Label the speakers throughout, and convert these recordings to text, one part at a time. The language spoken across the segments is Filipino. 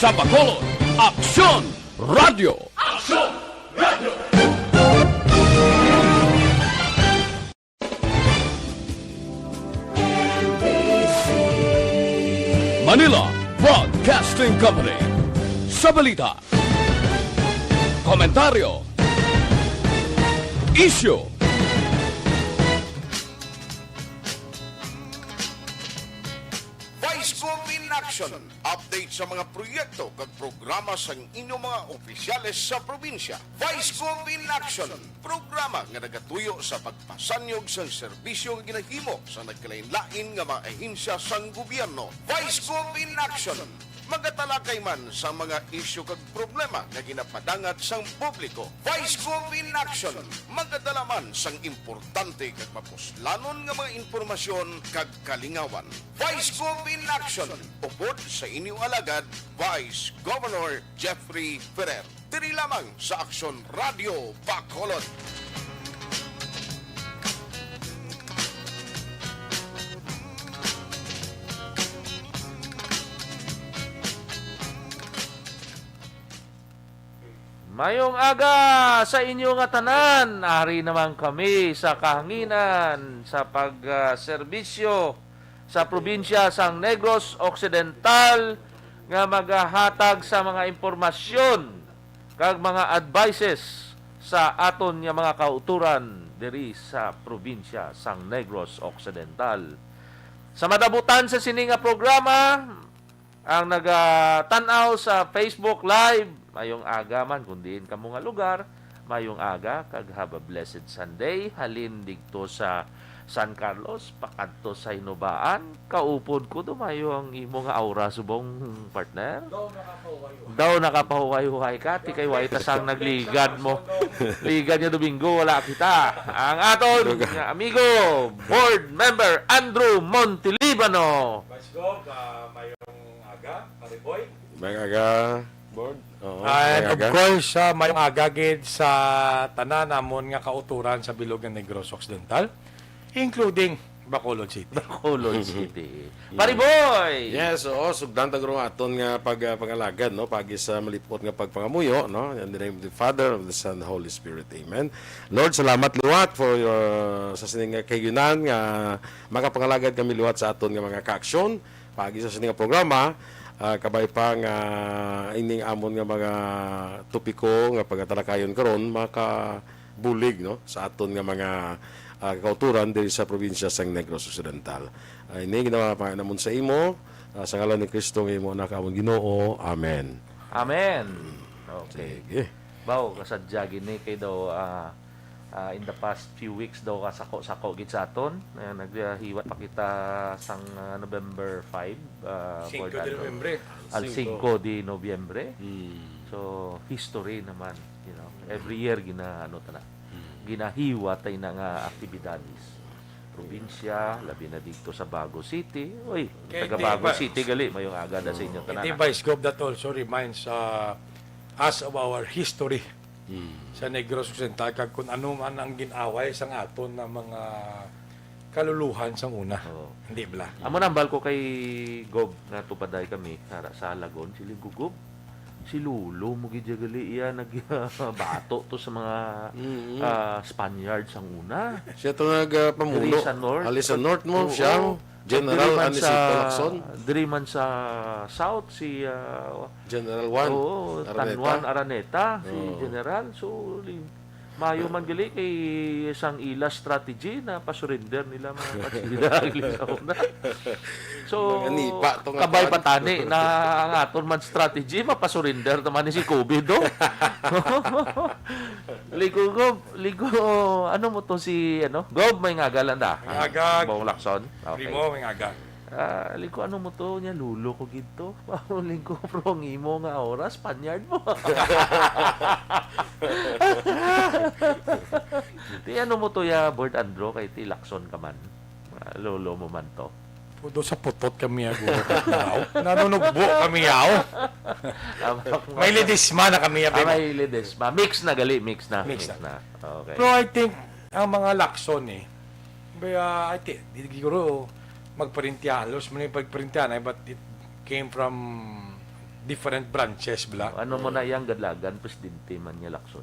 Speaker 1: sa Bacolod, Aksyon Radio. Aksyon Radio! Manila Broadcasting Company. Sa balita, komentaryo, issue,
Speaker 2: Vice Gov in Action. Update sa mga proyekto kag programa sa inyong mga opisyales sa probinsya. Vice Gov in Action. Programa nga nagatuyo sa pagpasanyog sa serbisyo nga ginahimo sa nagkalain-lain nga mga ahensya sang gobyerno. Vice Gov in Action. Magatalakay man sa mga isyu kag problema nga ginapadangat sang publiko. Vice Gov in Action. Magadala man sang importante kag mapuslanon nga mga impormasyon kag kalingawan. Vice Gov in Action. Upod sa inyong alagad, Vice Governor Jeffrey Ferrer. Diri lamang sa Aksyon Radio Bacolod.
Speaker 3: Mayong aga sa inyo nga tanan, ari naman kami sa kahanginan sa pagserbisyo sa probinsya sang Negros Occidental nga magahatag sa mga impormasyon kag mga advices sa aton nga mga kauturan diri sa probinsya sang Negros Occidental. Sa madabutan sa sini nga programa, ang nagatanaw sa Facebook Live, mayong aga man, kung diin ka mga lugar, mayong aga, kag have a blessed Sunday, halin digto sa San Carlos, pakadto sa Inubaan, kaupod ko do, mayong imo nga aura, subong partner. Daw nakapahuway-huway ka, ti kay way tasang nagligad mo. Ligad niya Domingo, wala kita. Ang aton, nga amigo, board member, Andrew Montelibano.
Speaker 4: Basgov, mayong aga, Mariboy.
Speaker 5: Mayong aga, board. Oo,
Speaker 4: And
Speaker 5: mayong
Speaker 4: of
Speaker 5: aga.
Speaker 4: course, mayong aga gid sa tanan namon nga kauturan sa bilog ng Negros Occidental, including Bacolod City.
Speaker 3: Bacolod City. Pariboy!
Speaker 5: Yes, oo, sugdan tagro aton nga pangalagad, no, pagi sa malipot nga pagpangamuyo, no, in the name of the Father, of the Son, the Holy Spirit. Amen. Lord, salamat liwat for your sa sining nga kayunan nga makapangalagad kami liwat sa aton nga mga kaaksyon pagi sa sining nga programa. Kabay pa nga ining amon nga mga topiko nga pagatalakayon karon makabulig, no, sa aton nga mga kauturan diri sa probinsya sang Negros Occidental. Ini ginawa pa namon sa imo sa ngalan ni Kristo nga imo anak amon Ginoo. Amen.
Speaker 3: Amen. Okay.
Speaker 5: Sige.
Speaker 3: Bawo kasadya gini kay daw in the past few weeks daw kasako-sako gid sa aton. Naghiwat pa kita sang November 5
Speaker 4: 5 de Nobyembre.
Speaker 3: al 5 de Nobyembre. So history naman, you know. Every year ginahiwa tay na nga aktibidades. Probinsya, labi na dito sa Bago City. Uy,
Speaker 4: Kaya
Speaker 3: taga
Speaker 4: di
Speaker 3: Bago
Speaker 4: ba-
Speaker 3: City gali mayong aga da sa inyo
Speaker 4: Iti
Speaker 3: tanan.
Speaker 4: Basgov that also reminds us of our history sa Negros Occidental kag kung ano man ang ginaway sang aton na mga kaluluhan sang una.
Speaker 3: Oo.
Speaker 4: Hindi bala.
Speaker 3: Amo nambal ko kay Gob nga tupaday kami sa Lagon, si Gob. Si Lulo mo gijagali iya nagbato to sa mga Spaniards ang una.
Speaker 5: Siya to nagpamuno.
Speaker 3: Diri sa North.
Speaker 5: Ali sa North mo,
Speaker 3: Oo.
Speaker 5: siya. General
Speaker 3: Diri man
Speaker 5: Anisito Lacson.
Speaker 3: Diri man sa South si
Speaker 5: General Juan.
Speaker 3: Tanwan Araneta, si
Speaker 5: Oo.
Speaker 3: General. So mayo man gali kay isang ila strategy na pa-surrender nila mga katsila sa una. So,
Speaker 5: Mga nipa to nga
Speaker 3: kabay
Speaker 5: kuan.
Speaker 3: patani na ang aton man strategy, mapasurrender naman ni si COVID, do. Ligo, ano mo to si, Gob, may ngagalan da.
Speaker 4: May ngagag.
Speaker 3: Bong Lacson. Okay.
Speaker 4: Primo, may aga.
Speaker 3: Ligo, ano mo to niya, lulo ko gito. Ligo, prong imo nga oras, Spaniard mo. Di ano mo to ya, Board Andro, kay ti Lacson ka man. Lolo mo man to.
Speaker 4: Pudo sa putot kami ako. Nanunugbo kami yaw. May lidisma na kami yaw.
Speaker 3: May Ledesma. Mix na gali, mix na.
Speaker 4: Mix na.
Speaker 3: Okay.
Speaker 4: Pero I think, ang mga Lacson I think, di siguro magparintiyan. Los mo na yung pagparintiyan, but it came from different branches bla.
Speaker 3: Ano mo na iyang gadlagan, presidente man niya Lacson.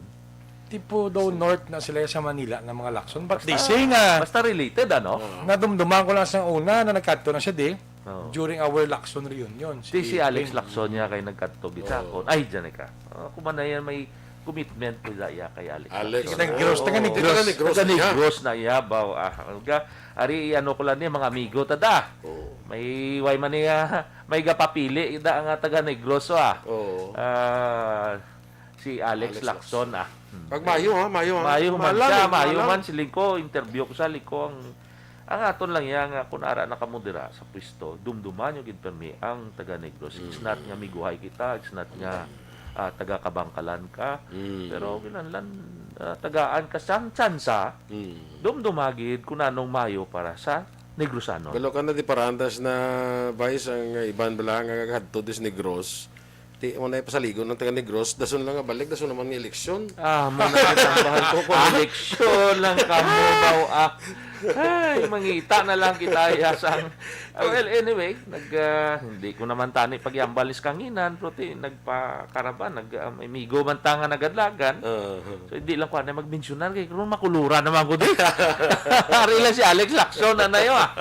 Speaker 4: Tipo daw north na sila sa Manila ng mga Lacson. But they say nga,
Speaker 3: Basta related, ano?
Speaker 4: nadumduman ko lang sa una na nagkadto na siya
Speaker 3: Oo.
Speaker 4: during our Lacson reunion.
Speaker 3: Si Alex Lacson niya kay nagkatubit sa akon. Ay, dyan ka. Kung man na yan, may commitment ko iya kay Alex.
Speaker 5: Alex.
Speaker 3: Lacson.
Speaker 4: Negros, taga Negros.
Speaker 5: Taga Negros
Speaker 3: Taga
Speaker 5: niya.
Speaker 3: Negros na iya, baw. Ari, ano ko lang niya, mga amigo, tada. May way man niya, may gapapili, ida ang taga Negros,
Speaker 5: Oo.
Speaker 3: si Alex Lacson,
Speaker 5: Pag Mayo ha, Mayo ha.
Speaker 3: Mayo man
Speaker 5: Malam,
Speaker 3: siya,
Speaker 5: eh,
Speaker 3: Mayo
Speaker 5: malam.
Speaker 3: man si Lingko, interview ko sa Lingko ang aton lang yan nga kung ara nakamodera sa pwesto, dumduman yung ginpermi ang taga Negros. It's not nga miguhay kita, it's not nga taga Kabangkalan ka, pero kinanlan tagaan ka sang tsansa, dumdumagid kung anong Mayo para sa Negrosano.
Speaker 5: Pero ka na di parandas na vice ang iban bala nga kadto dis Negros. Ti mo na pasaligon ng taga Negros, dason lang nga balik, dason naman ng eleksyon.
Speaker 3: Muna kitambahan ko kung eleksyon lang kamo daw Ay, mangita na lang kita yasang. Well, anyway, hindi ko naman tani pagyambalis kanginan, pero nagpakaraban, amigo man tanga nagadlagan. So, hindi lang ko na mag-mentionar kay kung makulura naman ko din. Ari lang si Alex Lacson na yun.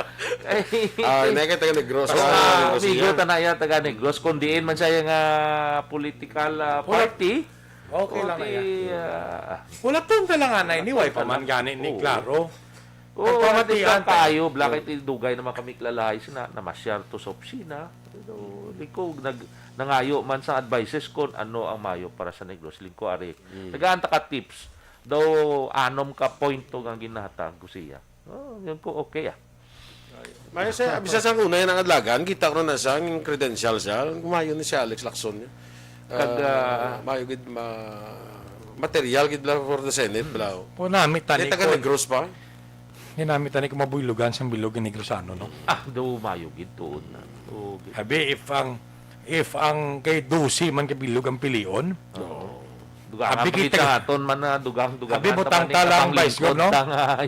Speaker 5: Hindi ka taga Negros.
Speaker 3: Amigo tanaya taga Negros, kundiin man siya yung political party.
Speaker 4: Okay lang na yan. Wala tong talangan na iniway pa man gani ni Claro.
Speaker 3: Pagpamatian kayo, blakit dugay naman kami klalahay na namasyar to sa opisina. Liko, nangayo man sa advices kon ano ang mayo para sa Negros. Liko, ari. Nagaanta ka tips. Daw, anom ka point to ang ginatag ko siya. Yun ko, okay
Speaker 5: Mayo sa bisa sa una yan ang adlagan, kita ko na sa ang credential siya. Kumayo ni si Alex Lacson niya. Mayo gid material gid bla for the Senate bla.
Speaker 4: Po namit tani
Speaker 5: Taga
Speaker 4: ko.
Speaker 5: Negros pa.
Speaker 4: Hinamit tani ko mabuylugan sa bilog ni Negrosano no.
Speaker 3: daw mayo gid na.
Speaker 4: Abi if ang kay Dusi man kay bilog ang pilion.
Speaker 3: Dugang
Speaker 4: Abi
Speaker 3: kita
Speaker 4: kita-
Speaker 3: aton man na dugang.
Speaker 4: Abi, butang talang vice ko, no?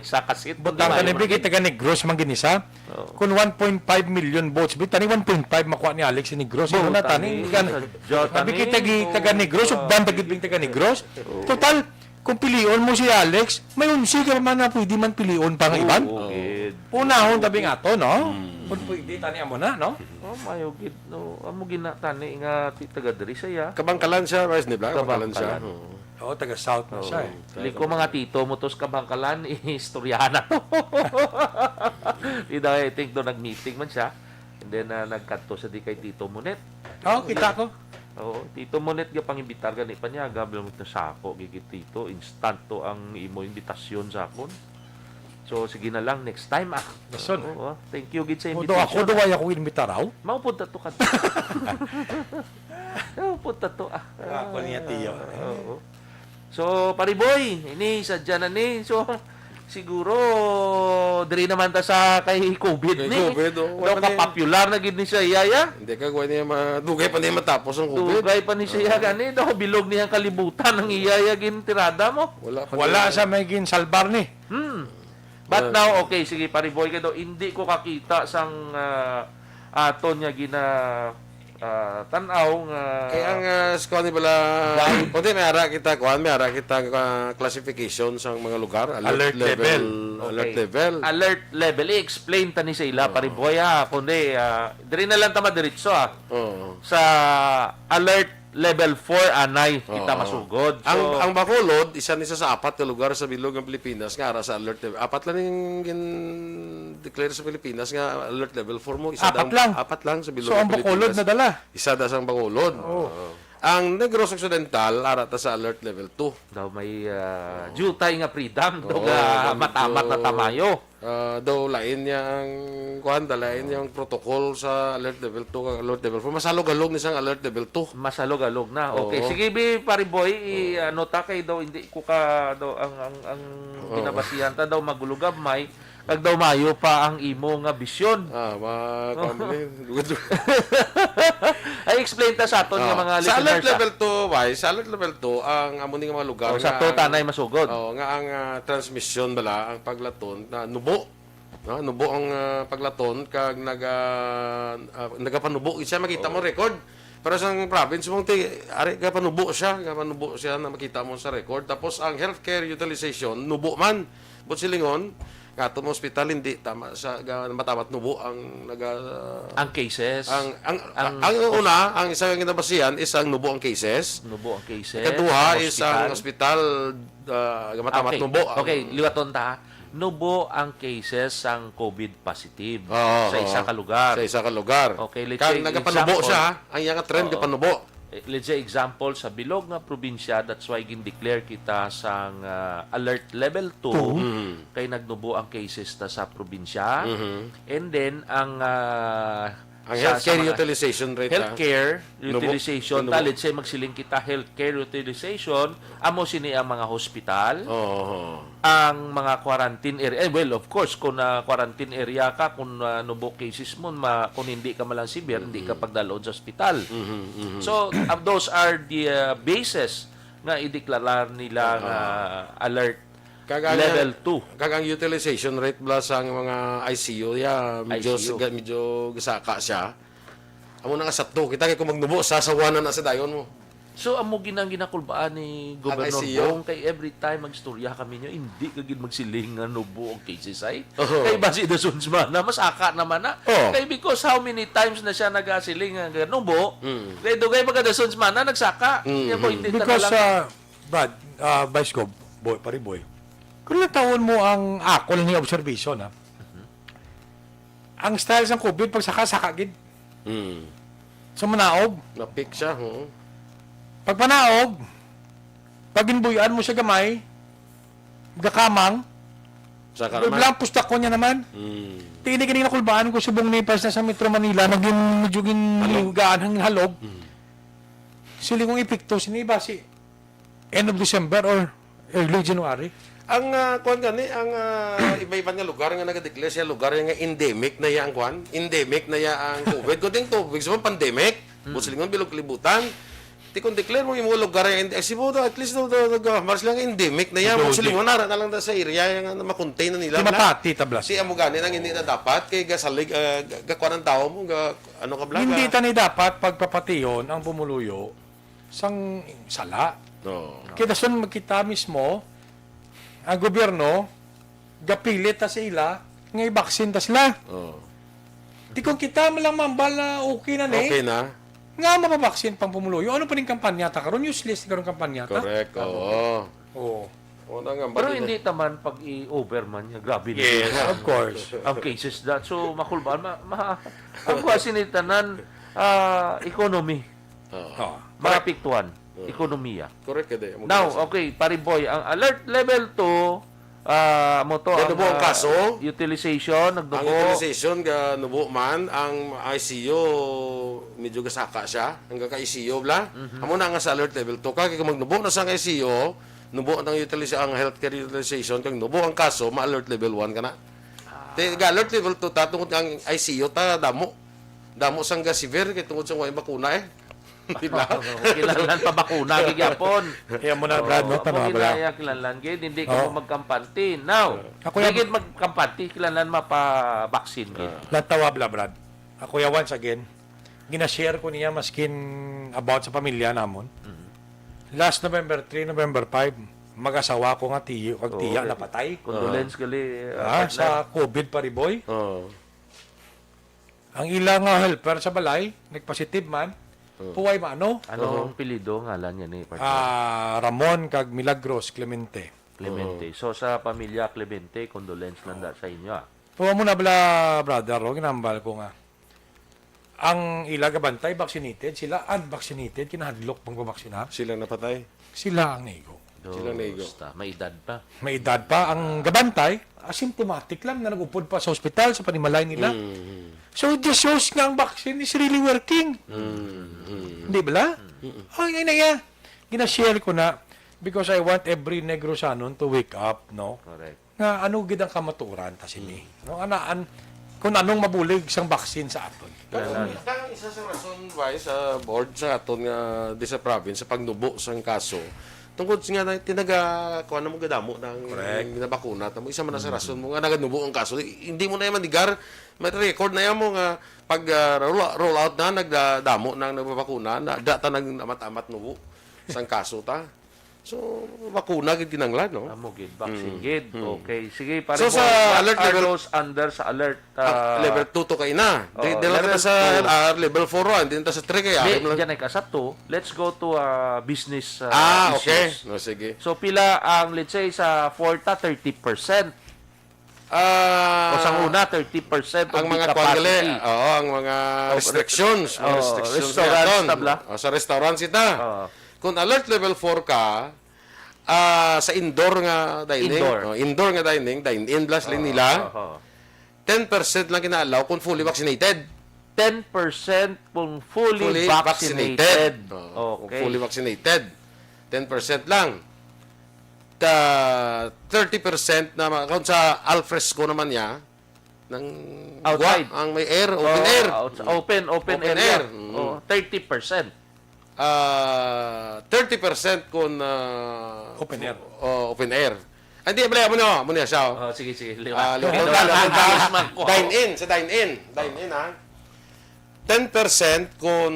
Speaker 3: Isa kasit.
Speaker 4: Butang ka ni taga Negros man ginisa. Kung 1.5 million votes, bi tani 1.5 makuha ni Alex ni Negros. Ino na tani kan. Abi kita taga Negros, ug dan tagid taga Negros. Total kung pilion mo si Alex, may unsi ka man na pwede man pilion pang iban. Unahon tabi nga to, no? Kung pwede tani amo na, no?
Speaker 3: Mayo gid no. Amo ginatani nga ti taga diri saya.
Speaker 5: Kabangkalan siya, Vice ni Bla. Kabangkalan siya.
Speaker 3: Kabangkalan.
Speaker 4: Oo, taga South na siya eh.
Speaker 3: Liko mga tito mo tos kabangkalan, istoryana to. I think do nag-meeting man siya. And then nagkadto sa di kay Tito Monet.
Speaker 4: Oo, kita ko.
Speaker 3: Oo, Tito Monet ga pangimbitar gani pa niya gabel mo ta sako gigit Tito, instant to ang imo imbitasyon sa akon. So sige na lang next time
Speaker 4: Dason.
Speaker 3: Oo, thank you gid sa
Speaker 4: Ako
Speaker 3: invitation.
Speaker 4: duway ako inimbita raw.
Speaker 3: Maupunta to ka. Maupunta to
Speaker 4: Ako niya tiyo.
Speaker 3: Oo. So, pariboy, ini sadya na ni. So, siguro diri naman ta sa kay COVID
Speaker 5: Kay
Speaker 3: ni.
Speaker 5: COVID, oh.
Speaker 3: Daw ka popular na gid ni siya yaya.
Speaker 5: Hindi ka gawin niya dugay pa niya matapos ang COVID.
Speaker 3: Dugay pa ni siya gani daw bilog niyang kalibutan ng iyaya gin tirada mo.
Speaker 4: Wala sa may ginsalbar ni.
Speaker 3: But now, okay, sige pariboy kay daw hindi ko kakita sang aton niya gina tanaw nga
Speaker 5: Kaya ang squad ni bala, kundi may ara kita classification sa mga lugar,
Speaker 4: Alert level.
Speaker 5: alert
Speaker 3: Okay.
Speaker 5: level.
Speaker 3: Alert level. I-explain ta ni sa ila, pariboy kundi, diri na lang ta madiritso
Speaker 5: Oo.
Speaker 3: Sa alert level 4, anay, kita masugod. So,
Speaker 5: Ang Bacolod, isa sa apat na lugar sa bilog ng Pilipinas nga ara sa alert level. Apat lang yung declare sa Pilipinas nga alert level 4 mo.
Speaker 4: Apat lang?
Speaker 5: Apat lang sa bilog
Speaker 4: So,
Speaker 5: ng
Speaker 4: ang Bacolod
Speaker 5: Pilipinas.
Speaker 4: nadala.
Speaker 5: Isa da sa Bacolod. Ang Negros Occidental, ara ta sa alert level 2.
Speaker 3: daw may jutay nga freedom, daw nga matamat na tamayo.
Speaker 5: Daw lain niya ang lain niya ang protocol sa alert level 2 alert level 4. Masalog-alog ni sang alert level 2.
Speaker 3: Masalog-alog na. Okay, sige bi pariboy, ano ta kay daw hindi ko ka daw ang binabasihan ta daw magulugab may kag daw mayo pa ang imo nga bisyon. Ay explain ta sa aton nga mga
Speaker 5: sa alert
Speaker 3: listeners.
Speaker 5: level 2, sa alert level 2 ang amo ni nga mga lugar
Speaker 3: Sa to tanay masugod.
Speaker 5: nga ang transmission bala ang paglaton na nubo. Nubo ang paglaton kag nagapanubo siya makita mo record Pero sa province mong ari ka panubo siya na makita mo sa record. Tapos ang healthcare utilization nubo man. But silingon, kato mo hospital hindi tama sa matamat nubo ang
Speaker 3: Ang cases.
Speaker 5: ang una, ang isang ginabasihan is ang nubo ang cases.
Speaker 3: Nubo ang cases.
Speaker 5: Ikaduha
Speaker 3: ang
Speaker 5: is ang hospital matamat nubo.
Speaker 3: Okay, liwaton ta. Nubo ang cases ang COVID positive sa isa ka lugar.
Speaker 5: Sa isa ka lugar.
Speaker 3: Okay, let's
Speaker 5: Kang
Speaker 3: say
Speaker 5: nagapanubo
Speaker 3: example.
Speaker 5: siya, ang iyang trend
Speaker 3: Oo.
Speaker 5: gapanubo.
Speaker 3: Let's say example sa bilog nga probinsya, that's why gin-declare kita sang alert level 2 kay nagnubo ang cases ta sa probinsya. And then ang
Speaker 5: Ang
Speaker 3: sa
Speaker 5: healthcare
Speaker 3: mga
Speaker 5: utilization rate
Speaker 3: healthcare
Speaker 5: Nubo.
Speaker 3: utilization,
Speaker 5: Nubo.
Speaker 3: let's say magsiling kita healthcare utilization, amo sini ang mga hospital, ang mga quarantine area. Well, of course, kung quarantine area ka, kung nubo cases mo, kung hindi ka malang severe, hindi ka pagdaloon sa hospital. So, those are the bases nga ideklarar nila nga alert level 2.
Speaker 5: Kagang utilization rate plus ang mga ICU, medyo
Speaker 3: ICU.
Speaker 5: medyo gasaka siya. Amo na nga sa to, kita kay kung magnubo sasawanan na sa dayon mo.
Speaker 3: So, amo ginang ginakulbaan ni Governor
Speaker 5: ICU.
Speaker 3: Bong kay every time magstorya kami nyo, hindi kagid magsiling nga nubo ang cases ay.
Speaker 5: Oo.
Speaker 3: Kay basi the sunsman na, masaka naman na.
Speaker 5: Oo.
Speaker 3: Kay because how many times na siya nagasiling nga nubo, kay dugay baga the sunsman na nagsaka. Kaya po, hindi
Speaker 4: Because,
Speaker 3: lang.
Speaker 4: Brad, Vice Gov, boy, pariboy, kung natawon mo ang akol ni observation, ang style ng COVID, pag saka gid. Sa manaog,
Speaker 5: Na-pick siya,
Speaker 4: pag panaog, pag inbuyan mo sa gamay, gakamang,
Speaker 5: Saka naman.
Speaker 4: biglang pustak ko niya naman. Tini kanina kulbaan ko subong nipas na sa Metro Manila, naging medyo gaan hangin halog. Sili kong epekto, siniba si end of December or early January.
Speaker 5: Ang kuan gani, ang iba-iba nga lugar nga naga-declare siya lugar nga endemic na ya ang kuan, endemic na ya ang COVID. Kundi COVID sa pandemic, busilingon bilog libutan. Ti kung declare mo yung mga lugar nga Cebu at least mars lang endemic na ya, busilingon na lang sa area nga ma-contain na nila.
Speaker 4: Di matati tablas.
Speaker 5: Si amo gani nang hindi na dapat kay gasalig gakuan ang tao mo ano ka blaga.
Speaker 4: Hindi tani dapat pagpapatiyon ang pumuluyo sang sala.
Speaker 5: No.
Speaker 4: Kaya dason magkita mismo ang gobyerno gapilit ta sila nga i-vaccine ta sila.
Speaker 5: Oh.
Speaker 4: Di kung kita mo lang mambal na okay na
Speaker 5: Okay na.
Speaker 4: nga mapabaksin pang pumuluyo. Ano pa rin kampanya ta karon useless karon kampanya ta.
Speaker 5: Correct. Oo.
Speaker 4: Oo.
Speaker 5: Una nga
Speaker 3: Pero hindi taman pag i-over man niya, grabe na.
Speaker 4: Yes, of course.
Speaker 3: Ang cases that. So, makulbaan, ang kuwasinitanan, economy,
Speaker 4: Oh.
Speaker 3: maapiktuan, ekonomiya.
Speaker 5: Correct kede.
Speaker 3: Now, okay, pariboy, ang alert level 2, mo to,
Speaker 5: Nagdubo ang kaso.
Speaker 3: utilization,
Speaker 5: Ang
Speaker 3: nagdubo.
Speaker 5: utilization ga nubo man ang ICU medyo gasaka siya hanggang ka ICU bla. Amo na nga sa alert level 2 kay kung magnubo na sa ICU, nubo ang utilization ang healthcare utilization kung nubo ang kaso ma-alert level 1 kana. Ga alert level 2 ta tungod ang ICU ta damo. Damo sang ga severe kay tungod sa way bakuna Diba?
Speaker 3: Kilanlan pa bakuna, gigapon.
Speaker 4: Kaya mo na Brad no
Speaker 3: Ako
Speaker 4: tanaw
Speaker 3: ginaya, kilanlan gid, hindi ka mo magkampanti. Now,
Speaker 4: Ako yan-
Speaker 3: higit magkampanti, kilanlan mapa-vaccine gid.
Speaker 4: Natawa bla Brad. Ako ya once again gina-share ko niya maskin about sa pamilya namon. Last November 3, November 5, mag-asawa ko nga tiyo, kag tiya napatay.
Speaker 3: Condolence gali.
Speaker 4: Sa COVID pariboy.
Speaker 5: Oh.
Speaker 4: Ang ilang helper sa balay, nagpositive man, puway maano,
Speaker 3: Anong pilido ngalan niya ni partner?
Speaker 4: Ramon kag Milagros Clemente.
Speaker 3: Clemente. So sa pamilya Clemente, condolence lang sa inyo.
Speaker 4: Puwa mo na bala, brother, ginambal ko nga. Ang ilaga bantay, vaccinated, sila unvaccinated, kinahadlok pang babaksina.
Speaker 5: Sila napatay.
Speaker 4: Sila ang nego.
Speaker 5: Sila nego.
Speaker 3: Basta, may edad pa.
Speaker 4: May edad pa. Ang gabantay, asymptomatic lang na nag-upod pa sa ospital, sa panimalay nila. So, this shows nga ang vaccine is really working. Hindi ba? Ay, na Gina-share ko na because I want every Negrosanon to wake up, no?
Speaker 3: Correct.
Speaker 4: Nga ano gid ang kamaturan ta sini. No, kung anong mabulig sang vaccine sa aton.
Speaker 5: Kang isa sa rason why sa board sa aton nga di sa province sa pagnubo sang kaso tungkol nga na tinaga kuan mo gadamo ng bakuna tamo isa man na sa rason mo nga naganubo ang kaso hindi mo na man digar may record na yan mo nga pag roll out na nagdamo nang nagbabakuna na data nang amat-amat nubo sang kaso ta. So bakuna gid kinanglan no.
Speaker 3: Amo gid vaccine gid. Okay, sige pare.
Speaker 5: So, sa alert level-
Speaker 3: Carlos under sa alert
Speaker 5: Level 2 to kay na. Di lang
Speaker 3: level
Speaker 5: kita sa level 4 ron, hindi ta sa 3 kay
Speaker 3: Di, diyan ay kasa 2. Let's go to business
Speaker 5: okay.
Speaker 3: issues.
Speaker 5: No, sige.
Speaker 3: So pila ang let's say sa Forta 30%. O sa una 30% of
Speaker 5: ang
Speaker 3: the
Speaker 5: mga
Speaker 3: capacity.
Speaker 5: kwanggali, ang mga restrictions,
Speaker 3: restaurants
Speaker 5: yan doon.
Speaker 3: tabla.
Speaker 5: Sa restaurant ita.
Speaker 3: Oo.
Speaker 5: Kung alert level 4 ka, sa indoor nga dining, indoor nga dining, dine-in plus lang nila,
Speaker 3: Oo.
Speaker 5: 10% lang kinaalaw kung fully vaccinated.
Speaker 3: 10% kung fully vaccinated.
Speaker 5: Kung
Speaker 3: Okay.
Speaker 5: fully vaccinated. 10% lang. 30% na kung sa alfresco naman niya ng
Speaker 3: Outside.
Speaker 5: ang may air, open air.
Speaker 3: Open
Speaker 5: Open
Speaker 3: area.
Speaker 5: air.
Speaker 3: 30%.
Speaker 5: 30% kung
Speaker 4: Open air.
Speaker 5: open air. Hindi, bala mo niya siya.
Speaker 3: Sige.
Speaker 5: Dine-in, sa dine-in. Dine-in, ha? 10% kung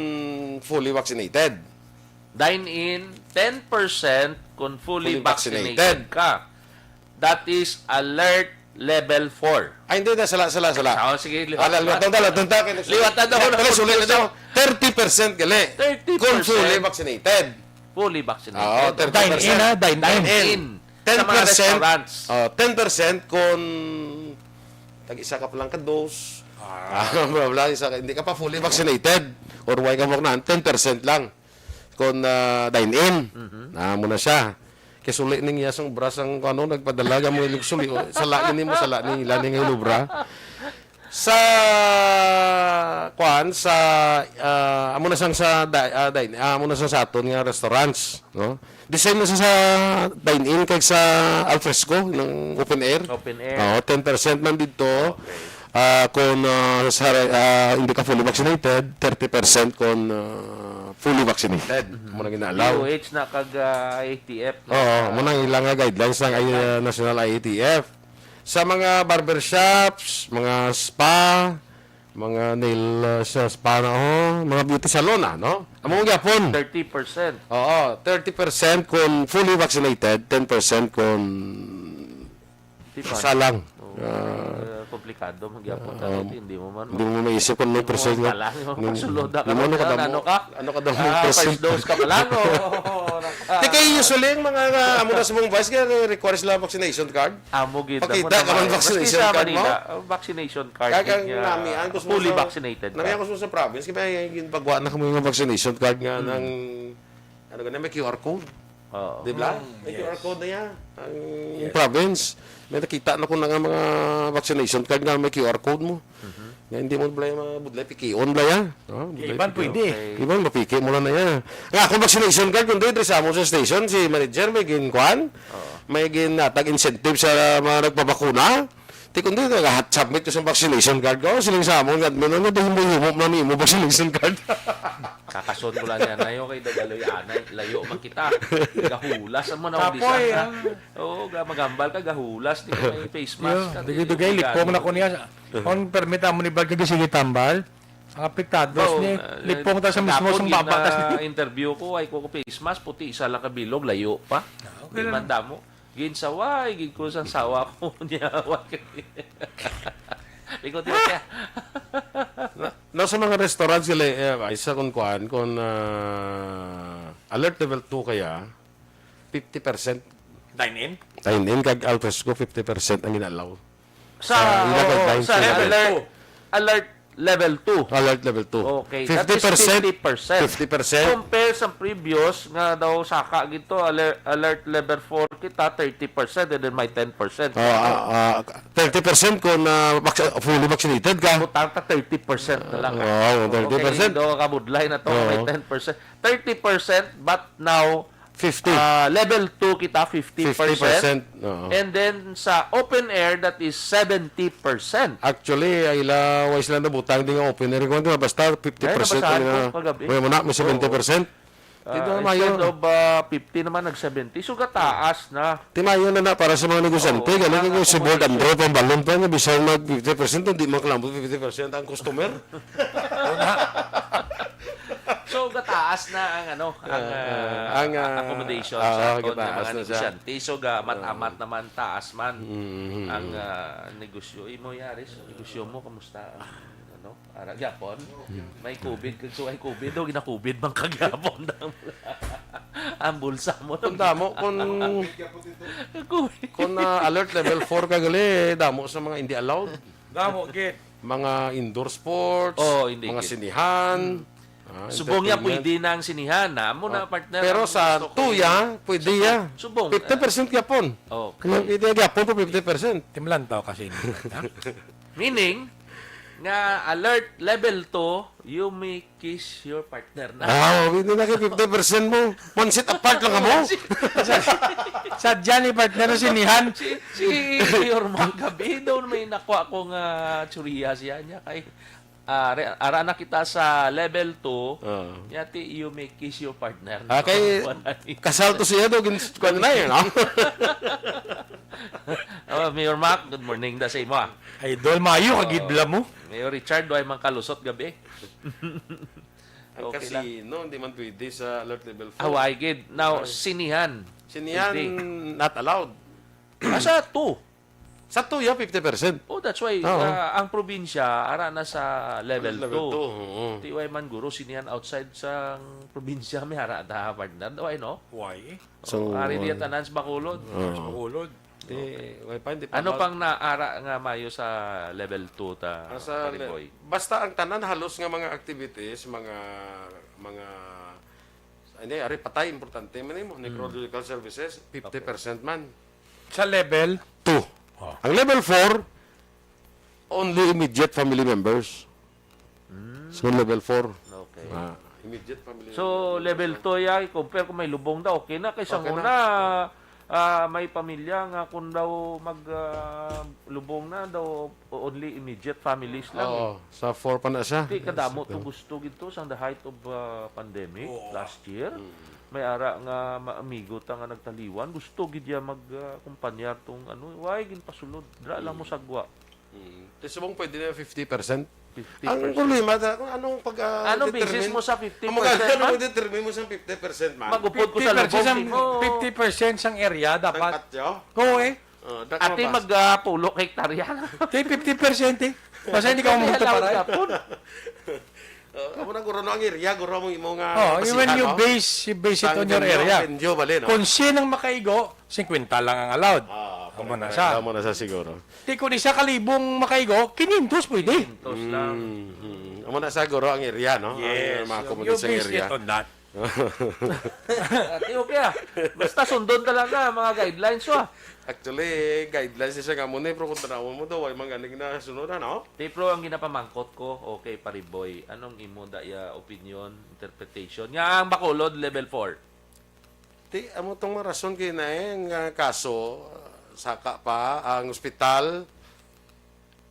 Speaker 5: fully vaccinated.
Speaker 3: Dine-in, 10% kung fully
Speaker 5: Fully
Speaker 3: vaccinated
Speaker 5: vaccinated.
Speaker 3: ka. That is alert level 4.
Speaker 5: Ay, hindi na, sala.
Speaker 3: Sige,
Speaker 5: Liwat na daw. Sulit na daw. 30% gali.
Speaker 3: 30%.
Speaker 5: Kung fully vaccinated.
Speaker 3: Fully vaccinated.
Speaker 5: 30%.
Speaker 4: Dine-in, dine-in.
Speaker 3: Dine-in. Sa mga
Speaker 5: 10%.
Speaker 3: restaurants.
Speaker 5: 10% kung tag-isa ka pa lang ka dose. Hindi ka pa fully vaccinated. Or why ka mo na, 10% lang. Kung dine-in. Muna siya. Kaya suli ning yasang bras ang nagpadala mo ilig suli. Sala ni mo, sala ni ilani ng ilubra. Sa amo na sang sa amo na sa aton nga restaurants, no? The same na sa dine-in kay sa alfresco ng open air.
Speaker 3: Open air.
Speaker 5: 10% man dito. Kung hindi ka fully vaccinated, 30% kung fully vaccinated. Mo na ginalaw.
Speaker 3: DOH na kag ATF.
Speaker 5: Mo na ilang nga guidelines ng National IATF. Sa mga barbershops, mga spa, mga nail spa na mga beauty salon no? Among gyapon.
Speaker 3: 30%.
Speaker 5: 30% kung fully vaccinated, 10% kung isa lang.
Speaker 3: Komplikado magyapon ta hindi mo man.
Speaker 5: Hindi mo maisip kung may percent nga.
Speaker 3: Sulod ka.
Speaker 5: Ano ka daw may percent?
Speaker 3: First dose ka pa lang.
Speaker 5: Kaya usually yung mga amo na sa mong vice requires lang vaccination card.
Speaker 3: Amo gid.
Speaker 5: Pakita ka ng vaccination card mo.
Speaker 3: Vaccination card.
Speaker 5: Kaya nami ang gusto
Speaker 3: fully vaccinated.
Speaker 5: Nami ang gusto sa province kaya ginpagawa na kamo yung vaccination card nga ng may QR code. Di ba? May QR code na yan. Ang province. May nakita na ko na nga mga vaccination card nga may QR code mo. Nga hindi mo blay mabudlay piki-on blay ya.
Speaker 4: Iban pwede.
Speaker 5: Iban mapiki mo lang na yan. Nga kung vaccination card kung dito sa mo sa station si manager may ginkuan. May ginatag incentive sa mga nagpabakuna. Ti kun dito lahat submit ko sa vaccination card ko siling sa mo nga menon na dahil mo vaccination card.
Speaker 3: Kakason ko lang yan. Ayaw kay dagaloy anay. Layo man kita. Gahulas mo na
Speaker 4: Kapoy,
Speaker 3: umbisa. Oo, magambal ka. Gahulas. Di ka may face mask. ka.
Speaker 4: Dugay lipong na ko niya. Kung permit mo ni Bag sige tambal. Ang apliktados ni lipong ta sa mismo sang babatas ni.
Speaker 3: Interview ko ay ko face mask puti isa lang ka bilog layo pa. Okay man damo. Gin saway, gin ko sang sawa ko niya. Likod din siya.
Speaker 5: Sa mga restaurants sila isa kung alert level 2 kaya 50%
Speaker 4: Dine-in?
Speaker 5: dine-in kag alfresco 50% ang inalaw.
Speaker 3: Sa alert level 2.
Speaker 5: Alert level 2.
Speaker 3: Okay, that is 50%.
Speaker 5: 50%.
Speaker 3: Compare sa previous nga daw saka gito alert level 4 kita 30% and then may 10%.
Speaker 5: 30% kung fully vaccinated ka.
Speaker 3: Butang ta 30% na lang.
Speaker 5: 30%.
Speaker 3: Okay, do ka budlay na to may 10%. 30% but now
Speaker 5: 50.
Speaker 3: level 2 kita 50%.
Speaker 5: 50%.
Speaker 3: And then sa open air that is 70%.
Speaker 5: Actually, ay wise lang na butang din ang open air ko. Basta 50%
Speaker 3: Ay, nabasahan ko kagabi.
Speaker 5: may 70%. Tito
Speaker 3: Instead
Speaker 5: Mayo.
Speaker 3: of 50 naman, nag-70. So, kataas na.
Speaker 5: Timayo na para sa mga negosyante.
Speaker 3: Oo,
Speaker 5: Ganun
Speaker 3: mga
Speaker 5: kung si board and draw pang balon pa nga bisan mag 50% hindi man kalambot 50% ang customer.
Speaker 3: So, kataas na ang
Speaker 5: ang,
Speaker 3: accommodation sa aton ng
Speaker 5: kataas
Speaker 3: mga
Speaker 5: na siya.
Speaker 3: negosyante. So, mat-amat naman, taas man ang negosyo. Imo yaris, negosyo mo, kamusta? Ara gyapon. May COVID kag so ay COVID do gina-COVID bang kagyapon ang bulsa mo.
Speaker 5: Kung damo kung
Speaker 3: COVID.
Speaker 5: kung alert level 4 ka gali damo sa mga hindi allowed,
Speaker 4: Damo, git.
Speaker 5: mga indoor sports,
Speaker 3: Hindi
Speaker 5: mga
Speaker 3: gid.
Speaker 5: sinihan.
Speaker 3: Subong niya
Speaker 5: entertainment.
Speaker 3: pwede na ang sinihan na mo na partner.
Speaker 5: Pero
Speaker 3: ang
Speaker 5: sa
Speaker 3: gusto ko.
Speaker 5: tuya, pwede ya.
Speaker 3: Subong.
Speaker 5: 50% gyapon.
Speaker 3: Oh.
Speaker 5: Kung pwede gyapon po 50%.
Speaker 4: Timlantaw kasi ini.
Speaker 3: Meaning nga alert level 2, you may kiss your partner na.
Speaker 5: Pwede na kayo 50% mo. One seat apart lang ka mo.
Speaker 4: Sa Johnny partner si Nihan.
Speaker 3: Si your mga gabi daw may nakuha akong tsuriya siya niya kay ara na kita sa level 2 yati you may kiss your partner.
Speaker 5: Kay kasal to siya do gin na yun.
Speaker 3: Mayor Mac, good morning da sa imo.
Speaker 4: Idol, mayo kagidla mo.
Speaker 3: Mayor Richard, doay man kalusot gabi.
Speaker 5: Ang
Speaker 3: Okay lang.
Speaker 5: casino, hindi man pwede sa alert level 4.
Speaker 3: Away gid. Now sinihan.
Speaker 5: Sinihan, not allowed.
Speaker 3: Asa 2.
Speaker 5: Sa tuya, 50%.
Speaker 3: Oh, that's why
Speaker 5: Oo.
Speaker 3: ang probinsya ara na sa level 2.
Speaker 5: Level 2.
Speaker 3: Tiway man guro sinihan outside sa probinsya may hara da partner. Daway no.
Speaker 4: Why?
Speaker 5: So,
Speaker 3: Ari diya tanan sa Bacolod.
Speaker 4: Ulod.
Speaker 5: hindi
Speaker 3: Ano pang naara nga mayo sa level 2 ta
Speaker 5: sa
Speaker 3: Pariboy?
Speaker 5: basta ang tanan halos nga mga activities, mga hindi, ari patay importante man mo, necrological services 50% man.
Speaker 4: Sa level
Speaker 5: 2. Ang level 4 only immediate family members. So level 4.
Speaker 3: Okay.
Speaker 5: Immediate family.
Speaker 3: So level 2 ya compare kung may lubong daw okay na kaysa
Speaker 5: Okay
Speaker 3: una may pamilya nga kung daw mag lubong na daw only immediate families lang.
Speaker 5: Oo, sa 4 pa na siya.
Speaker 3: Di kadamo to gusto gito sa the height of pandemic last year. May ara nga maamigo ta nga nagtaliwan gusto gid ya magkumpanyar tong why gin pasulod dra lang mo sagwa.
Speaker 5: Subong pwede na 50%.
Speaker 3: 50%.
Speaker 5: Ang problema kung anong
Speaker 3: Anong basis mo sa 50%?
Speaker 5: Ang magkano mo determine mo sa 50% man?
Speaker 3: Magupod ko sa
Speaker 4: 50%
Speaker 3: lubong
Speaker 4: sang
Speaker 3: mo.
Speaker 4: 50% sang area
Speaker 5: Ang
Speaker 4: dapat.
Speaker 5: patyo?
Speaker 4: Oo eh.
Speaker 3: Ate magpulo hektarya.
Speaker 4: Tay 50% eh. Basta hindi ka mamunta para.
Speaker 5: Amo na guro no ang area, guro mo imo nga
Speaker 4: Oh, when you base it on your area.
Speaker 5: Penjo bali no.
Speaker 4: Kung sinang makaigo, 50 lang ang allowed. Amo na sa.
Speaker 5: Amo na sa siguro.
Speaker 4: Di kung isa kalibong makaigo, 500 pwede.
Speaker 3: Tos lang.
Speaker 5: Amo na sa guro ang area no. Ang mga
Speaker 4: you
Speaker 5: community sa
Speaker 4: base
Speaker 5: area.
Speaker 4: it on that.
Speaker 3: Ate, okay Basta sundon talaga mga guidelines
Speaker 5: Actually, guidelines siya nga muna, pero kung tanawin mo daw, ay mga galing na sunod, ano?
Speaker 3: Pero ang ginapamangkot ko, okay, Pariboy, anong imo daya opinion, interpretation? Nga ang Bacolod, level 4.
Speaker 5: Di, amo tong rason kay na nga kaso, saka pa, ang ospital,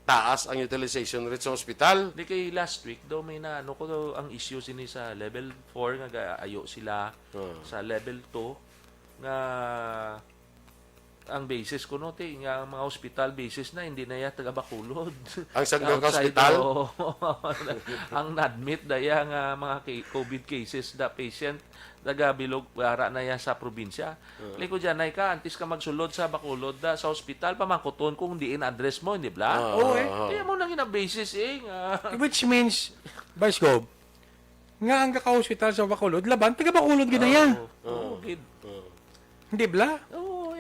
Speaker 5: taas ang utilization rate sa ospital.
Speaker 3: Di kay last week, daw may na, ano ko daw, ang issue sini sa level 4, nga ayo sila sa level 2, nga ang basis ko no nga ang mga hospital basis na hindi na ya taga Bacolod.
Speaker 5: Ang Sanggang
Speaker 3: Outside,
Speaker 5: Hospital?
Speaker 3: ang na-admit daya nga mga COVID cases da patient taga bilog ara na ya sa probinsya. Liko dyan ay ka antes ka magsulod sa Bacolod da sa hospital pamangkuton kung diin address mo hindi bla.
Speaker 4: Oo eh.
Speaker 3: Kaya mo nang ina basis nga.
Speaker 4: Which means, Vice Gov, nga ang kaka-hospital sa Bacolod, laban, taga Bacolod ginaya.
Speaker 3: Oo, gid.
Speaker 4: Hindi bla?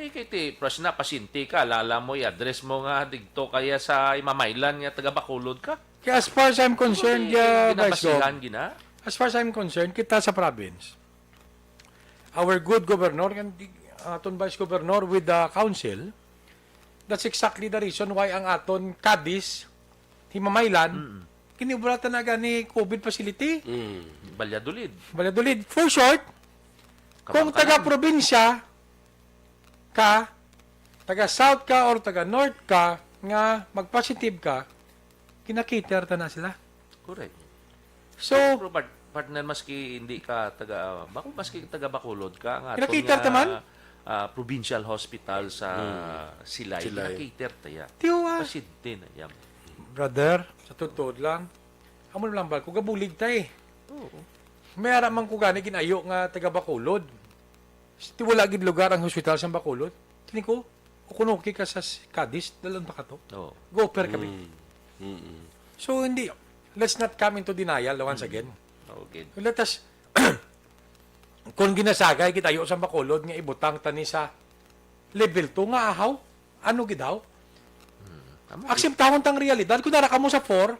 Speaker 3: Kiti, pras na, pasinti ka, lala mo, i-address mo nga, digto kaya sa imamaylan nga, taga Bacolod ka.
Speaker 4: Kaya as far as I'm concerned, Vice Gov,
Speaker 3: ginabasihan, gina.
Speaker 4: as far as I'm concerned, kita sa province, our good governor, aton Vice Governor with the council, that's exactly the reason why ang aton Cadiz, Himamaylan, kinibratan na gani COVID facility,
Speaker 3: Balyadolid.
Speaker 4: Valladolid. For short, kung
Speaker 3: Kabangkalan.
Speaker 4: taga-probinsya ka, taga-south ka or taga-north ka, nga mag-positive ka, kinakiter ta na sila.
Speaker 3: Correct.
Speaker 4: So,
Speaker 3: Pero partner maski hindi ka maski taga Bacolod ka nga
Speaker 4: Kinakiter naman?
Speaker 3: provincial hospital sa Silay.
Speaker 5: Silay.
Speaker 3: Kinakiter taya.
Speaker 4: Tiwa.
Speaker 3: Pasyente na yan.
Speaker 4: Brother, sa totoo lang, amo lang ba, kung gabulig tayo. May araman ko gani kinayo nga taga Bacolod. Ti wala gid lugar ang hospital sa Bacolod. Tini ko, kukunuki ka sa Cadiz, dalan ba ka to?
Speaker 3: Oo.
Speaker 4: Go per kami. So hindi, let's not come into denial once again.
Speaker 3: Okay.
Speaker 4: Let us, kung ginasagay kitayo sa Bacolod nga ibutang tani sa level 2 nga ahaw, ano gidaw? Akseptahon tang realidad. Kung nara ka mo sa 4,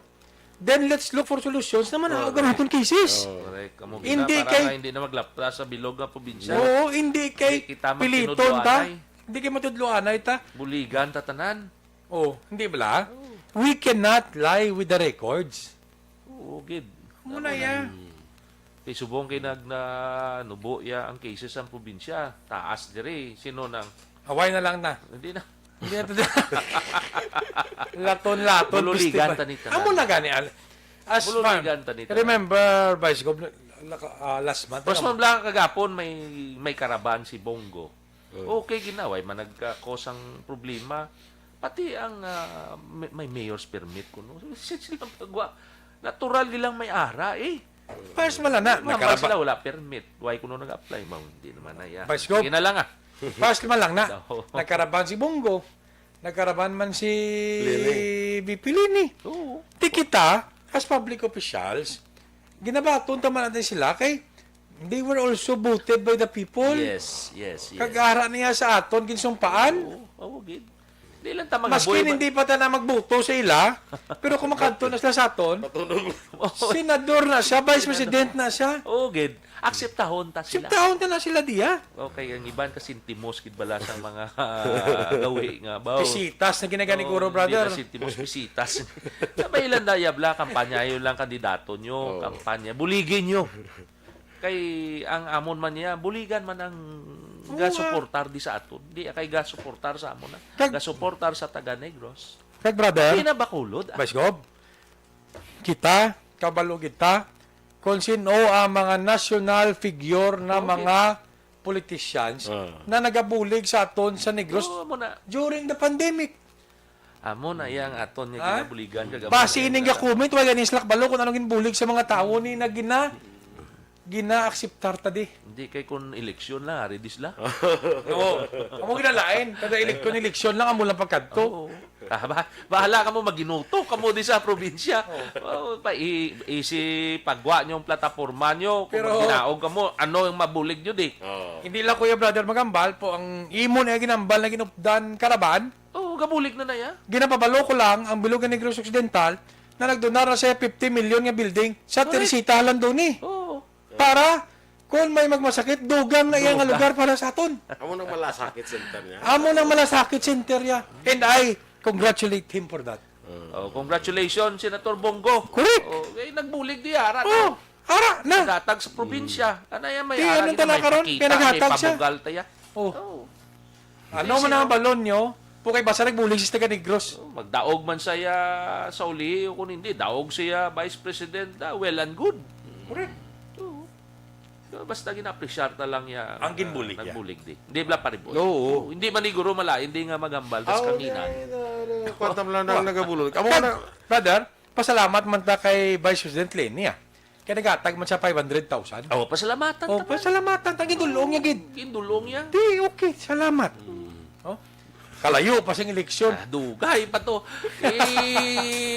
Speaker 4: then let's look for solutions naman na gamiton cases.
Speaker 3: Correct. Kamo
Speaker 4: Hindi
Speaker 3: para
Speaker 4: kay-
Speaker 3: nga hindi na maglaptra sa bilog nga probinsya.
Speaker 4: Oo, hindi kay
Speaker 3: Hindi kita
Speaker 4: piliton
Speaker 3: magtinudloan
Speaker 4: ta.
Speaker 3: ay.
Speaker 4: Hindi kay matudloan ay ta.
Speaker 3: Buligan tatanan.
Speaker 4: Oh, hindi bala? We cannot lie with the records.
Speaker 3: Oo, gid.
Speaker 4: Muna ya.
Speaker 3: Kay subong kay nubo ya ang cases sa probinsya. Taas dire. Sino nang
Speaker 4: Away na lang na.
Speaker 3: hindi na.
Speaker 4: Hindi na laton-laton.
Speaker 3: Bululigan
Speaker 4: festival.
Speaker 3: tanita.
Speaker 4: Amo na gani. As
Speaker 3: Bululigan tanita.
Speaker 4: remember, Vice Governor, last month.
Speaker 3: Mas mabla kagapon may karaban si Bongo. Okay ginaway man nagkakosang problema. Pati ang may mayor's permit kuno. Sila pagwa natural gilang may ara eh.
Speaker 4: First malana.
Speaker 3: Naman sila wala permit. Why kuno nag-apply mo? Hindi naman na ya.
Speaker 4: Vice Gov.
Speaker 3: Sige na lang ah.
Speaker 4: First lang na.
Speaker 3: Oo.
Speaker 4: Nagkaraban si Bongo. Nagkaraban man si
Speaker 5: Lini.
Speaker 4: VP Lini.
Speaker 3: Oo.
Speaker 4: Di kita, as public officials, ginabaton taman natin sila kay they were also voted by the people.
Speaker 3: Yes.
Speaker 4: Kagara niya sa aton, ginsumpaan.
Speaker 3: Oo, gid. Di lang ta mga
Speaker 4: Maski hindi pa ta na magbuto sa ila, pero kumakanto na sila sa aton, senador na siya, vice president na siya.
Speaker 3: Oo, gid. Akseptahon ta sila.
Speaker 4: Siptahon na sila diya.
Speaker 3: Okay, ang iban kasi timos gid bala sa mga gawi nga baw.
Speaker 4: Pisitas na ginagani
Speaker 3: Oo,
Speaker 4: Guro, brother.
Speaker 3: Hindi na si Timos Visitas. Sabay ilan na yabla, kampanya yun lang kandidato nyo, kampanya. Buligin nyo. Kay ang amon man niya, buligan man ang gasuportar di sa aton. Di kay gasuportar sa amon na. Gasuportar sa taga Negros.
Speaker 4: Kag brother,
Speaker 3: Di na bakulod.
Speaker 4: Vice Gov, kita, kabalo kita, kung sino ang mga national figure na
Speaker 3: Okay.
Speaker 4: mga politicians na nagabulig sa aton sa Negros
Speaker 3: Oo, mo na.
Speaker 4: during the pandemic.
Speaker 3: Amon na yang aton nga
Speaker 4: Ha?
Speaker 3: ginabuligan kagabi.
Speaker 4: Basi ining ga-comment, wala ganin slak balo kung anong ginbulig sa mga tao ni na gina-akseptar ta di.
Speaker 3: Hindi kay kun eleksyon lang, redis la.
Speaker 4: Oo. Amo ginalain, kada eleksyon lang amo lang pagkadto.
Speaker 3: Oo. Bahala ka mo maginuto kamo di sa probinsya. Oh, isi pagwa nyo ang plataforma nyo. Kung
Speaker 4: Pero-
Speaker 3: ginaog ka mo, ano yung mabulig nyo di?
Speaker 4: Hindi lang Kuya Brother magambal po ang imo na ginambal na ginupdan karaban.
Speaker 3: Oo, gabulig na ya.
Speaker 4: Ginapabalo ko lang ang Bilog Negros Occidental na nagdonar na sa 50 million nga building sa Teresita Landoni.
Speaker 3: Oo.
Speaker 4: Para kung may magmasakit, dugang na iya nga lugar para sa aton.
Speaker 5: Amo nang malasakit center niya.
Speaker 4: Amo ng malasakit center ya. And I congratulate him for that.
Speaker 3: Oh, congratulations, Senator Bongo.
Speaker 4: Correct.
Speaker 3: Oh, nagbulig di ara
Speaker 4: Oh,
Speaker 3: na.
Speaker 4: ara na.
Speaker 3: Naghatag sa probinsya. Ano yan may
Speaker 4: Di,
Speaker 3: ara
Speaker 4: anong
Speaker 3: kita,
Speaker 4: tala
Speaker 3: may
Speaker 4: karon?
Speaker 3: pakita,
Speaker 4: Kaya naghatag
Speaker 3: may
Speaker 4: siya.
Speaker 3: pabugal taya.
Speaker 4: Oh.
Speaker 3: Oh.
Speaker 4: Ano man ang balon nyo? Po kay basa nagbulig sa taga Negros.
Speaker 3: Magdaog man saya sa uli o kung hindi, daog siya Vice President, well and good.
Speaker 4: Correct.
Speaker 3: So, basta gina-appreciate na lang ya.
Speaker 4: Ang ginbulig ya.
Speaker 3: Nagbulig di. Hindi bla paribol.
Speaker 4: Oo.
Speaker 3: Hindi man ni guro mala, hindi nga magambal tas kanina.
Speaker 5: Kwantam lang nang nagabulol. Amo na
Speaker 4: Brother, pasalamat man ta kay Vice President Lenny ah. Kaya nagatag man siya 500,000.
Speaker 3: Oh, pasalamatan
Speaker 4: Oh,
Speaker 3: ta.
Speaker 4: pasalamatan ta gidulong ya gid.
Speaker 3: Kindulong ya.
Speaker 4: Di okay, salamat. Oh. Kalayo pa sing eleksyon.
Speaker 3: Dugay pa to.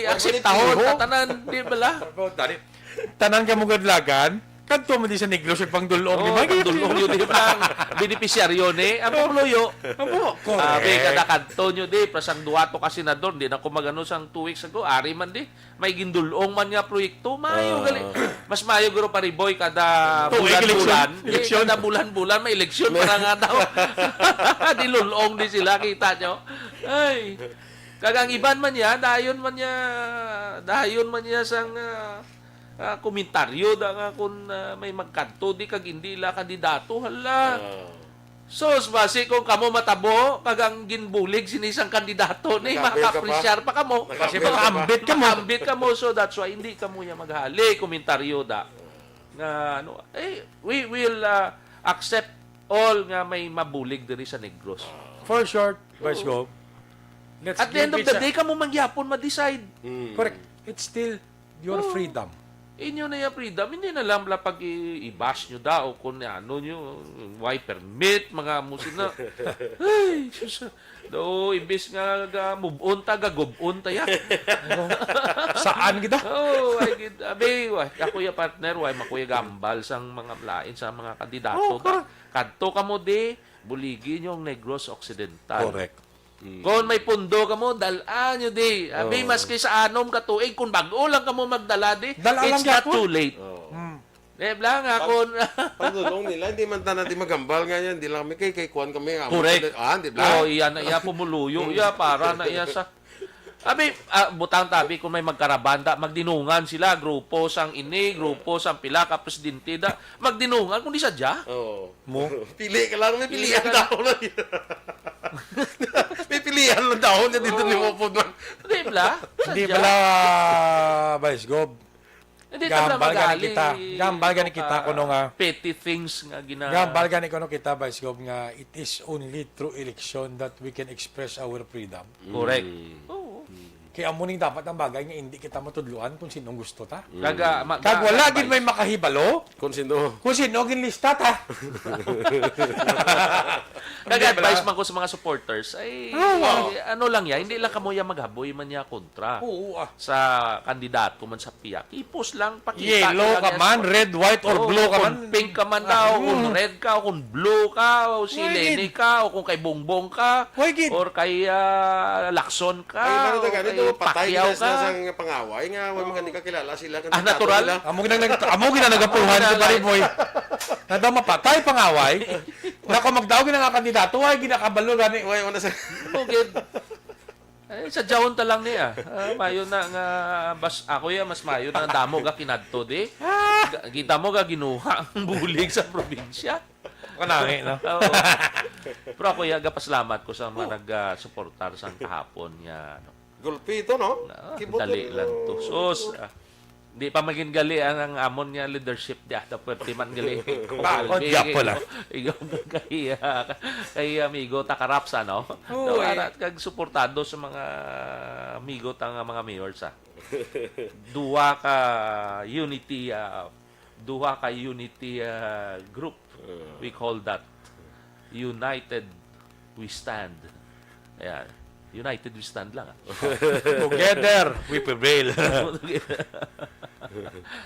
Speaker 3: Akseptahon tatanan, di bala?
Speaker 4: Tanan ka mo gadlagan, kadto mo di sa Negros yung pangdulong, di
Speaker 3: Oh,
Speaker 4: ba?
Speaker 3: pagdulong yun di ba? Beneficiaryo ni, ang pagluyo.
Speaker 4: Amo,
Speaker 3: Sabi
Speaker 4: correct.
Speaker 3: kada kanto nyo di, prasang duwato ka senador, di na ko magano sang 2 weeks ago, ari man di, may gindulong man nga proyekto, mayo gali. Mas mayo guro pariboy kada
Speaker 4: Tuwing
Speaker 3: bulan-bulan.
Speaker 4: eleksyon.
Speaker 3: Kada bulan-bulan may eleksyon para nga daw. Dilulong di sila, kita nyo. Ay, kagang iban man niya, dayon man niya sang komentaryo da nga kung may magkanto di kag hindi la kandidato hala. Sos basi kung kamo matabo kagang ginbulig sinisang kandidato ni
Speaker 5: Nakapil ka pa.
Speaker 3: maka-appreciar pa kamo.
Speaker 5: Nakapil
Speaker 4: ka pa. Ambit ka mo.
Speaker 3: Ambit ka mo so that's why hindi ka mo ya maghali komentaryo da. nga ano, we will accept all nga may mabulig diri sa Negros.
Speaker 4: For short, Vice Gov, let's
Speaker 3: At the end of
Speaker 4: give it
Speaker 3: the day, kamo magyapon ma-decide.
Speaker 4: correct. It's still your freedom.
Speaker 3: Inyo na yung freedom. Hindi na lang pag i-bash nyo daw kung ano nyo, why permit, mga musin na. Ay, sus. Do, ibis nga move on ta, gag-move on ta ya.
Speaker 4: Saan kita?
Speaker 3: Oh, I get, abi, ako yung partner, why makuya gambal sang mga lain sa mga kandidato. Kadto ka mo di, buligin yung Negros Occidental.
Speaker 4: Correct.
Speaker 3: Kung may pundo ka mo, dalaan nyo di. Abi, maski sa anom ka tuig, kung bago lang ka mo magdala di,
Speaker 4: Dala
Speaker 3: it's
Speaker 4: lang
Speaker 3: not
Speaker 4: yapon.
Speaker 3: too late. Lang ako.
Speaker 5: Pagdulong nila, hindi man tayo magambal nga yan. Hindi lang kami kay Kuan kami.
Speaker 3: Correct.
Speaker 5: Hindi ba?
Speaker 3: Oh, iya na iya pumuluyo. Iya para na iya sa Abi, butang tabi kung may magkarabanda, magdinungan sila, grupo sang ini, grupo sang pila ka presidente da, magdinungan kung di sadya.
Speaker 5: Oo.
Speaker 4: Mo?
Speaker 5: Pili ka lang, may pilihan
Speaker 3: Pili ka
Speaker 5: daw lang. May pilihan lang daw niya dito ni Mopod man.
Speaker 3: Di ba?
Speaker 4: Hindi
Speaker 3: Sadya.
Speaker 4: pala, Vice Gov.
Speaker 3: Hindi tabla
Speaker 4: Gambal gani
Speaker 3: magali.
Speaker 4: kita. Gambal gani kita kuno nga.
Speaker 3: Petty things nga gina.
Speaker 4: Gambal gani kuno kita, Vice Gov, nga it is only through election that we can express our freedom.
Speaker 3: Correct. Oo.
Speaker 4: Kaya amuning dapat ang bagay nga hindi kita matudluan kung sinong gusto ta.
Speaker 3: Kag
Speaker 4: Kag wala gid may makahibalo,
Speaker 5: Kung sino.
Speaker 4: kung sino gin lista ta.
Speaker 3: advice man ko sa mga supporters ay ano lang ya, hindi lang kamo ya maghaboy man ya kontra
Speaker 4: Oo.
Speaker 3: sa kandidato man sa piyak. Ipos lang pakita
Speaker 4: Yellow ka man, red, white, or blue ka man.
Speaker 3: Kung pink ka man daw, kung red ka, o kung blue ka, o si
Speaker 4: Why,
Speaker 3: Lenny ka, o kung kay Bongbong ka,
Speaker 4: Why, gid?
Speaker 3: or kay Lacson ka,
Speaker 5: Ay,
Speaker 3: o
Speaker 5: ano
Speaker 3: kay
Speaker 5: ganito, patay
Speaker 3: Pacquiao
Speaker 5: na sa
Speaker 3: ka.
Speaker 5: sang pangaway nga, wala mga hindi ka kilala sila.
Speaker 3: Natural?
Speaker 4: Amo gina nagapuhan ko pare boy. Nada mapatay pangaway. Nako magdaog gina nga kandidato ay ginakabalo gani.
Speaker 5: Wala, wala sa...
Speaker 3: Okay. Ay, sa jawon ta lang niya. Mayo na nga ako ya mas mayo na damo ga kinadto di. Kita mo ga ginuha ang bulig sa probinsya.
Speaker 4: Kanangi no.
Speaker 3: Oo. Pero ako ya gapasalamat ko sa mga nag-suportar sa kahapon niya.
Speaker 5: Gulpi ito, no? Kibot
Speaker 3: Dali
Speaker 5: mo.
Speaker 3: lang to. Sus, di pa maging gali ang amon niya leadership diya. Pwerte man gali.
Speaker 4: Bakit? Diyak pala.
Speaker 3: Ikaw kay amigo takarapsa, no?
Speaker 4: Oo,
Speaker 3: Arat kag suportado sa mga amigo tang mga mayors, Duwa ka unity group. We call that United We Stand. Ayan. United We Stand lang.
Speaker 4: Together we prevail.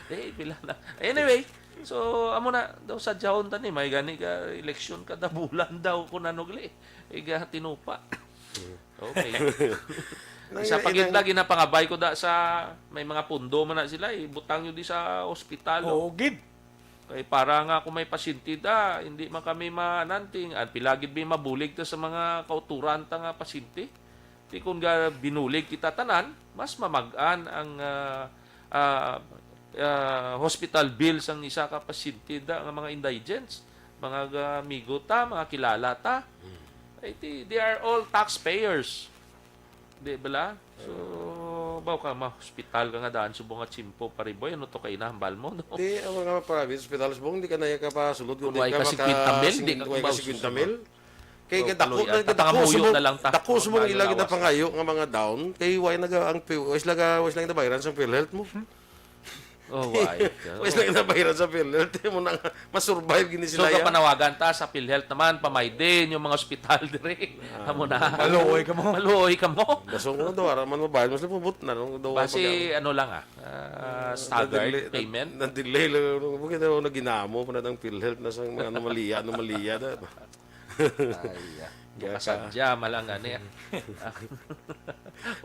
Speaker 3: Pila na. Anyway, so amo na daw sa jahon tani may gani ka eleksyon kada bulan daw kun ano gali. Iga tinupa. Okay. Sa pagitla ginapangabay ko da sa may mga pundo man na sila ibutang yun di sa ospital.
Speaker 4: Oo, gid.
Speaker 3: Kay para nga kung may pasyente da, hindi man kami mananting. At pilagid may mabulig ta sa mga kauturan ta nga pasyente. Di kung ga binulig kita tanan, mas mamagaan ang hospital bills ang isa ka pasyente da nga mga indigents, mga amigo ta, mga kilala ta. They are all taxpayers. Di ba? So, bawa ka ma-hospital ka nga daan subong at simpo pariboy, ano to kay nahambal mo, no?
Speaker 5: Di, ang mga province hospitals bong, di ka na ka pa sulod.
Speaker 3: Kung ka 50 mil, di ka
Speaker 5: ka 50 mil. Kay dako
Speaker 3: tatangamuyo na lang ta.
Speaker 5: dako sumong ilagi na pangayo nga mga down kay way naga ang was lang nabayaran sa PhilHealth mo.
Speaker 3: Oh, why?
Speaker 5: Was lang nabayaran sa PhilHealth mo na ma-survive gini
Speaker 3: So,
Speaker 5: sila ya.
Speaker 3: kapanawagan ta sa PhilHealth naman, pamay din yung mga ospital dire. Amo na.
Speaker 4: Maluoy ka mo.
Speaker 3: Maluoy ka mo.
Speaker 5: Dasong ko daw ara man mabayad mo sila pubut na nung daw
Speaker 3: Basi, ano lang staggered payment.
Speaker 5: Na-delay lang. Bakit daw na ginamo pa na ng PhilHealth na sa mga anomalya na.
Speaker 3: Kasadya, malang ano yan.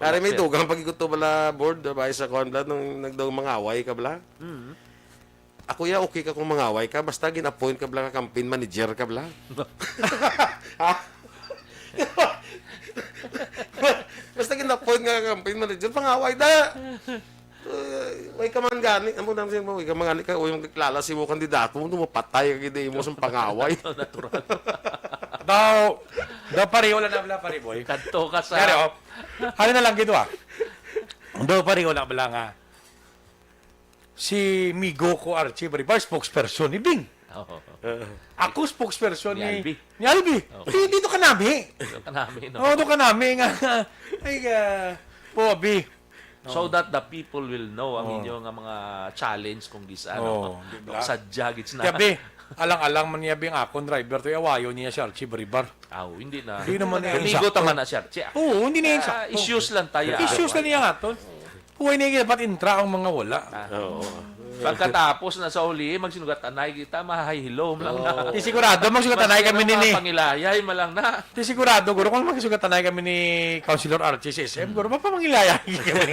Speaker 5: Ari may dugang pag-ikot to bala board ba sa konblad nung nagdaw mangaway ka bala. Ako ya okay ka kung mangaway ka basta gin-appoint ka bala ka campaign manager ka bala. Ha? Basta gin-appoint nga campaign manager pangaway da. Way ka man gani, amo nang sin mo, way ka man gani ka o yung kilala si mo kandidato mo mapatay ka gid mo sa pangaway.
Speaker 3: Natural.
Speaker 4: Daw pareho lang na bala pare boy.
Speaker 3: Kanto ka sa...
Speaker 4: Pero, ano na lang gito Daw pareho lang bala nga. si Migo ko Archie Baribar, spokesperson ni Bing.
Speaker 3: Oo.
Speaker 4: Ako spokesperson
Speaker 3: Ni Albi.
Speaker 4: Ni Albi. Dito ka namin.
Speaker 3: Ito ka namin, no?
Speaker 4: Oo, doon ka namin. Ay, po, Abi.
Speaker 3: So that the people will know ang inyong mga challenge kung gisano.
Speaker 4: di ba?
Speaker 3: Sadya gits na.
Speaker 4: Yabi, alang-alang man niya Bing akong driver to, awayo niya si Archie Baribar.
Speaker 3: Hindi na.
Speaker 4: Hindi naman niya
Speaker 3: Amigo
Speaker 4: insakto.
Speaker 3: taman na siya. Siya.
Speaker 4: Oo, hindi na yun sakto.
Speaker 3: Issues lang tayo.
Speaker 4: Issues na niya nga to. Huwag na dapat intra ang mga wala.
Speaker 5: Oo.
Speaker 3: Pagkatapos na sa uli, magsinugat anay kita, mahahilom lang na.
Speaker 4: Di sigurado, magsugatanay kami ni
Speaker 3: Pangilayay malang na.
Speaker 4: Di sigurado, guro, kung magsugatanay kami ni Councilor Archie si SM, guro, mapamangilaya kami.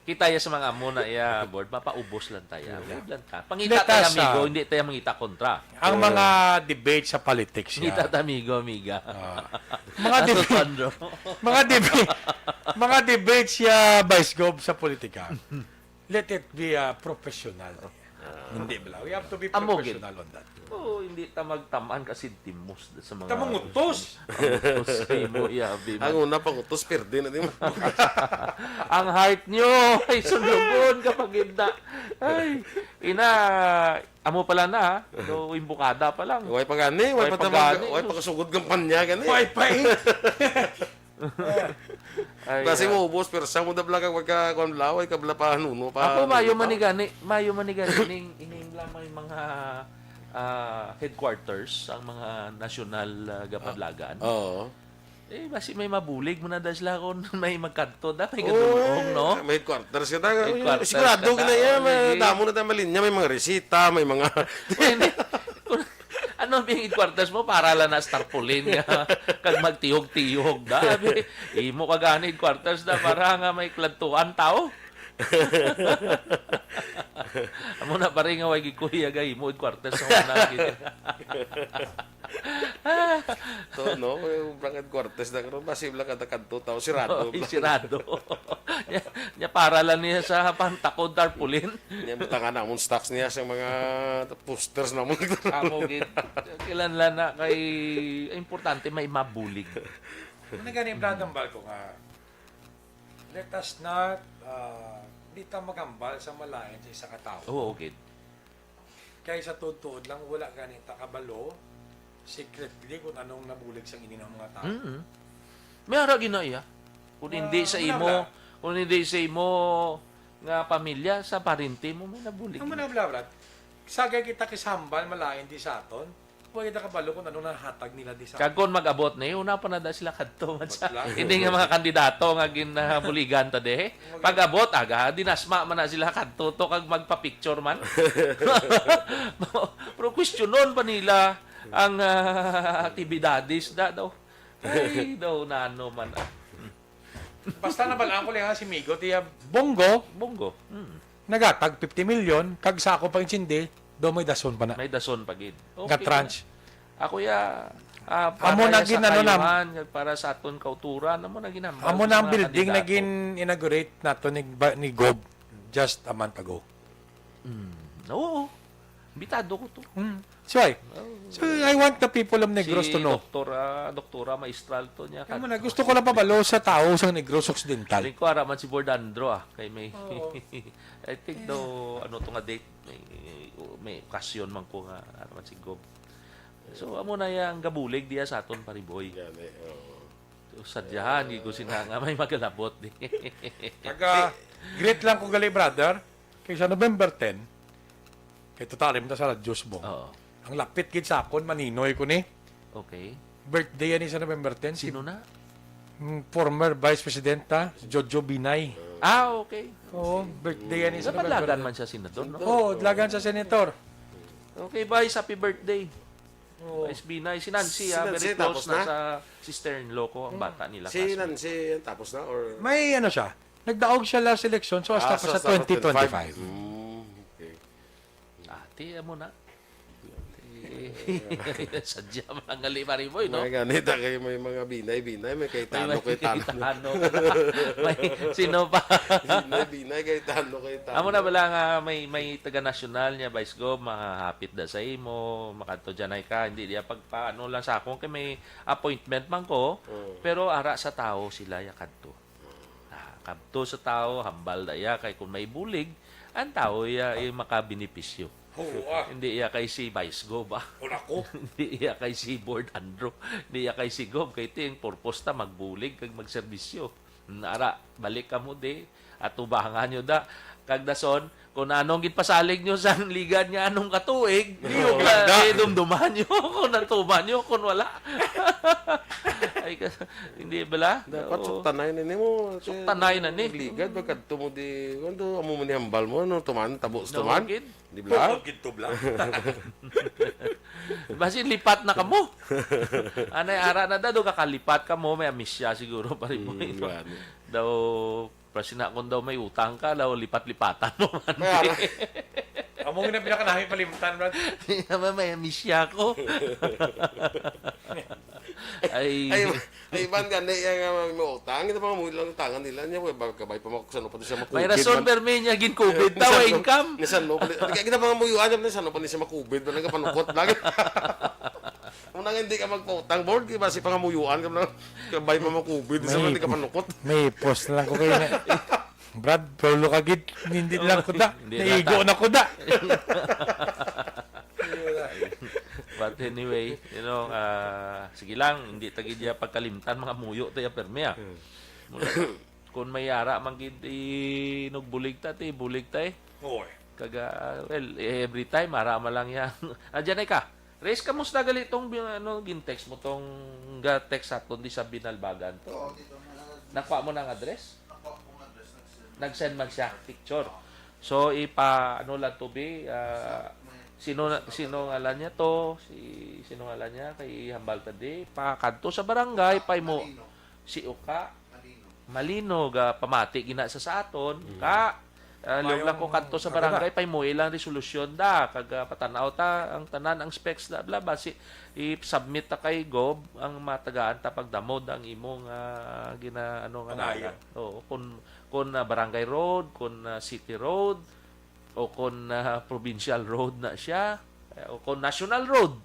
Speaker 3: Kita ya sa mga amo na iya board, mapaubos lang tayo. Lang ta. Pangita
Speaker 4: Let
Speaker 3: tayo
Speaker 4: us,
Speaker 3: amigo, hindi tayo mangita kontra.
Speaker 4: Ang mga debate sa politics
Speaker 3: Ngita
Speaker 4: niya.
Speaker 3: tayo amigo, amiga.
Speaker 4: Mga
Speaker 3: Aso
Speaker 4: debate,
Speaker 3: Sandro.
Speaker 4: mga debate siya Vice Gov sa politika. Let it be professional. Hindi ba? We have to be
Speaker 3: Amogin.
Speaker 4: professional on that.
Speaker 3: Oo, hindi ta magtamaan kasi timos sa mga...
Speaker 4: Tamang utos.
Speaker 3: Utos kay mo, iabi man.
Speaker 5: Ang una pang utos, perde na din mo.
Speaker 3: Ang heart nyo ay sulugon kapag hindi. Ay, amo pala na ha. So, imbukada pa lang.
Speaker 5: Way pa gani, way
Speaker 3: Way
Speaker 5: pa
Speaker 3: pa gani.
Speaker 5: way pa kasugod kampanya gani.
Speaker 4: Wi-Fi.
Speaker 3: Ay,
Speaker 5: Kasi mo ubos pero sa mo dabla kag wagka kon laway kabla pa nuno pa.
Speaker 3: ako mayo manigani ining lamang yung mga headquarters ang mga national gapadlagan.
Speaker 5: Oo.
Speaker 3: Basi may mabulig mo na dahil sila kung may magkanto da may gadulong no.
Speaker 5: May headquarters ka ta.
Speaker 3: Headquarters
Speaker 5: Sigurado
Speaker 3: ka ta.
Speaker 5: gina yan,
Speaker 3: Okay.
Speaker 5: damo na tayo malinya, may mga resita, may mga
Speaker 3: Ano ang headquarters mo para lang na starpolin nga kag magtihog-tihog da. Imo ka gani headquarters da para nga may kladtuan tao. Amo na pare nga way gikuya gay mo headquarters sa una gid.
Speaker 5: to no, yung headquarters na karon basib lang kada kadto tao sirado.
Speaker 3: Sirado. Nya para lang niya sa pantakod tarpaulin.
Speaker 5: Nya butangan namon stocks niya sa mga posters namon.
Speaker 3: Amo gid. Kailanlan na kay importante may mabulig.
Speaker 4: Ano gani Brandon Balco nga, let us not di ta magambal sa malayan sa isa ka tao.
Speaker 3: Oo, gid.
Speaker 4: Kaya sa tuod lang, wala gani takabalo, secretly kung anong nabulig sa ini ng mga tao.
Speaker 3: May ara ginaya. Kung hindi sa
Speaker 4: wala,
Speaker 3: imo,
Speaker 4: wala.
Speaker 3: kung hindi sa imo nga pamilya sa parinti mo may nabulig.
Speaker 4: Ang manabla, sagay kita kisambal malayan di sa aton, huwag kita kabalo kung anong nahatag nila di sa aton.
Speaker 3: Kag kon mag-abot na una pa na da sila kadto man sa
Speaker 4: Wala.
Speaker 3: hindi nga mga kandidato nga ginabuligan ta de. Pag-abot aga dinasma man na sila kadto to kag magpa-picture man. Pero questionon pa nila ang aktibidades da daw. Ay daw na ano man.
Speaker 4: Basta nabalaan ko lang si Migo, tiya Bongo,
Speaker 3: Bongo.
Speaker 4: nagatag 50 million, kag sako pang sindi, do may dason pa na.
Speaker 3: May dason pa gid.
Speaker 4: Nga tranche.
Speaker 3: Ako ya
Speaker 4: Amo na
Speaker 3: sa
Speaker 4: ginano na-
Speaker 3: kayuhan, para sa aton kauturan amo na ginambal.
Speaker 4: Amo
Speaker 3: sa
Speaker 4: na ang
Speaker 3: mga
Speaker 4: building
Speaker 3: kandidato.
Speaker 4: naging inaugurate nato ni Gob just a month ago.
Speaker 3: Oo. Bitado ko to.
Speaker 4: So, I want the people of Negros to know.
Speaker 3: Doktora maestral to niya.
Speaker 4: Kaya mo na, gusto ko lang pabalo sa tao sa Negros Occidental.
Speaker 3: Kaling ko araman si Bordandro kay may I think daw ano to nga date may okasyon man ko nga araman si Gob. So amo na yang gabulig diya sa aton pariboy.
Speaker 5: Gani,
Speaker 3: So, sadyahan gi ko sinanga may magalabot di.
Speaker 4: Kaga, great lang ko gali, brother. Kaya sa November 10, kay totalim ta sa Diyos Bong.
Speaker 3: Oo.
Speaker 4: Ang lapit gid sa akon, maninoy ko ni.
Speaker 3: Okay.
Speaker 4: Birthday yan sa November 10. Si
Speaker 3: Sino na?
Speaker 4: former Vice President Jojo Binay.
Speaker 3: Okay.
Speaker 4: Oo, birthday yan sa
Speaker 3: Sa
Speaker 4: November
Speaker 3: padlagan
Speaker 4: 10.
Speaker 3: man siya senador, no?
Speaker 4: Oo, dlagan sa senator.
Speaker 3: Okay, bye. Happy birthday. Vice Binay. Si Nancy,
Speaker 5: Si Nancy,
Speaker 3: very
Speaker 5: tapos
Speaker 3: close na
Speaker 5: na?
Speaker 3: sa sister-in-law ko, ang bata nila.
Speaker 5: Si Nancy tapos na or
Speaker 4: May ano siya, nagdaog siya last election, so hasta pa sa 2025.
Speaker 5: Okay.
Speaker 3: Ate, mo na. Sadya mo lang gali mariboy, no?
Speaker 5: May ganita kay may mga binay, may kay Tano kay Tano.
Speaker 3: May sino pa?
Speaker 5: Binay kay Tano kay Tano.
Speaker 3: Amo na bala nga may taga-national niya, Vice Gov, mahapit da sa imo, makadto dyanay ka, hindi diya pagpaano lang sa akong kay may appointment man ko, pero ara sa tao sila ya kadto. Kadto sa tao, hambal daya kay kung may bulig, ang tao ay makabinipisyo.
Speaker 4: Oo,
Speaker 3: Hindi iya kay si Vice Gov, ba?
Speaker 4: Wala ko.
Speaker 3: Hindi iya kay si Board Andro. Hindi iya kay si Gov. Kaya ito yung purpose ta, magbulig, kag magserbisyo. Nara, balik ka mo di. At tubahangan nyo da. Kag dason, kung anong gitpasalig nyo sa ligan niya anong katuig, di yung dumduman nyo. Kung natuman nyo, kung wala. Ay, hindi bala?
Speaker 5: Dapat
Speaker 3: Oo.
Speaker 5: suktanay na mo.
Speaker 3: Suktanay na ni.
Speaker 5: Ligad, bagad mo di, kung amo mo ni hambal mo, no, tuman, tabos
Speaker 3: No,
Speaker 5: tuman.
Speaker 3: kid.
Speaker 5: Di ba?
Speaker 4: Ginto bla.
Speaker 3: Basin lipat na kamo. Anay ara na do kakalipat kamo, may amis siya siguro pa rin mo.
Speaker 5: Gani.
Speaker 3: Daw pasina kung daw may utang ka, daw lipat-lipatan mo man.
Speaker 5: Kaya,
Speaker 4: Amo nga pinakanahin palimutan, Brad.
Speaker 3: Naman may amis siya ko. Ay,
Speaker 5: ay ban gani yang mo utang, ito pa mo lang tangan nila niya, bagabay pa makusano pa siya makubid.
Speaker 3: may rason perme niya gin COVID daw income.
Speaker 5: Nisan no, kaya kita pa mo yuan niya no pa ni siya makubid, talaga panukot lagi. Kung nang hindi ka magpautang board, di ba si pangamuyuan ka na kabay pa makubid, sa hindi ka panukot.
Speaker 4: May post na lang ko kayo na. Brad, polo kagid, hindi lang ko da.
Speaker 3: Hindi
Speaker 4: Naigo na ko da.
Speaker 3: But anyway, you know, sige lang, hindi tagid ya pagkalimtan mga muyo tayo perme ah. Kung may yara manggid nugbulig ta ti bulig ta
Speaker 4: Oy.
Speaker 3: kaga well every time marama lang yan. Andiyan ay ka. Race kamusta gali tong ano gin-text mo tong ga text aton di sa binalbagan to. Nakuha mo ng address? Nag-send man siya picture. So ipa ano lang to be sino ngalan niya to? Sino ngalan niya kay Hambal Tadi? Pa-kadto sa barangay pay mo si Uka Malino ga pamati gina sa aton ka liog lang ko kadto sa barangay pay mo ilang resolusyon da kag patanaw ta ang tanan ang specs da bla basi i-submit ta kay Gob ang matagaan ta pagdamod ang imong gina ano nga
Speaker 4: Panayon.
Speaker 3: oo kun barangay road kun city road o kung provincial road na siya, o kung national road.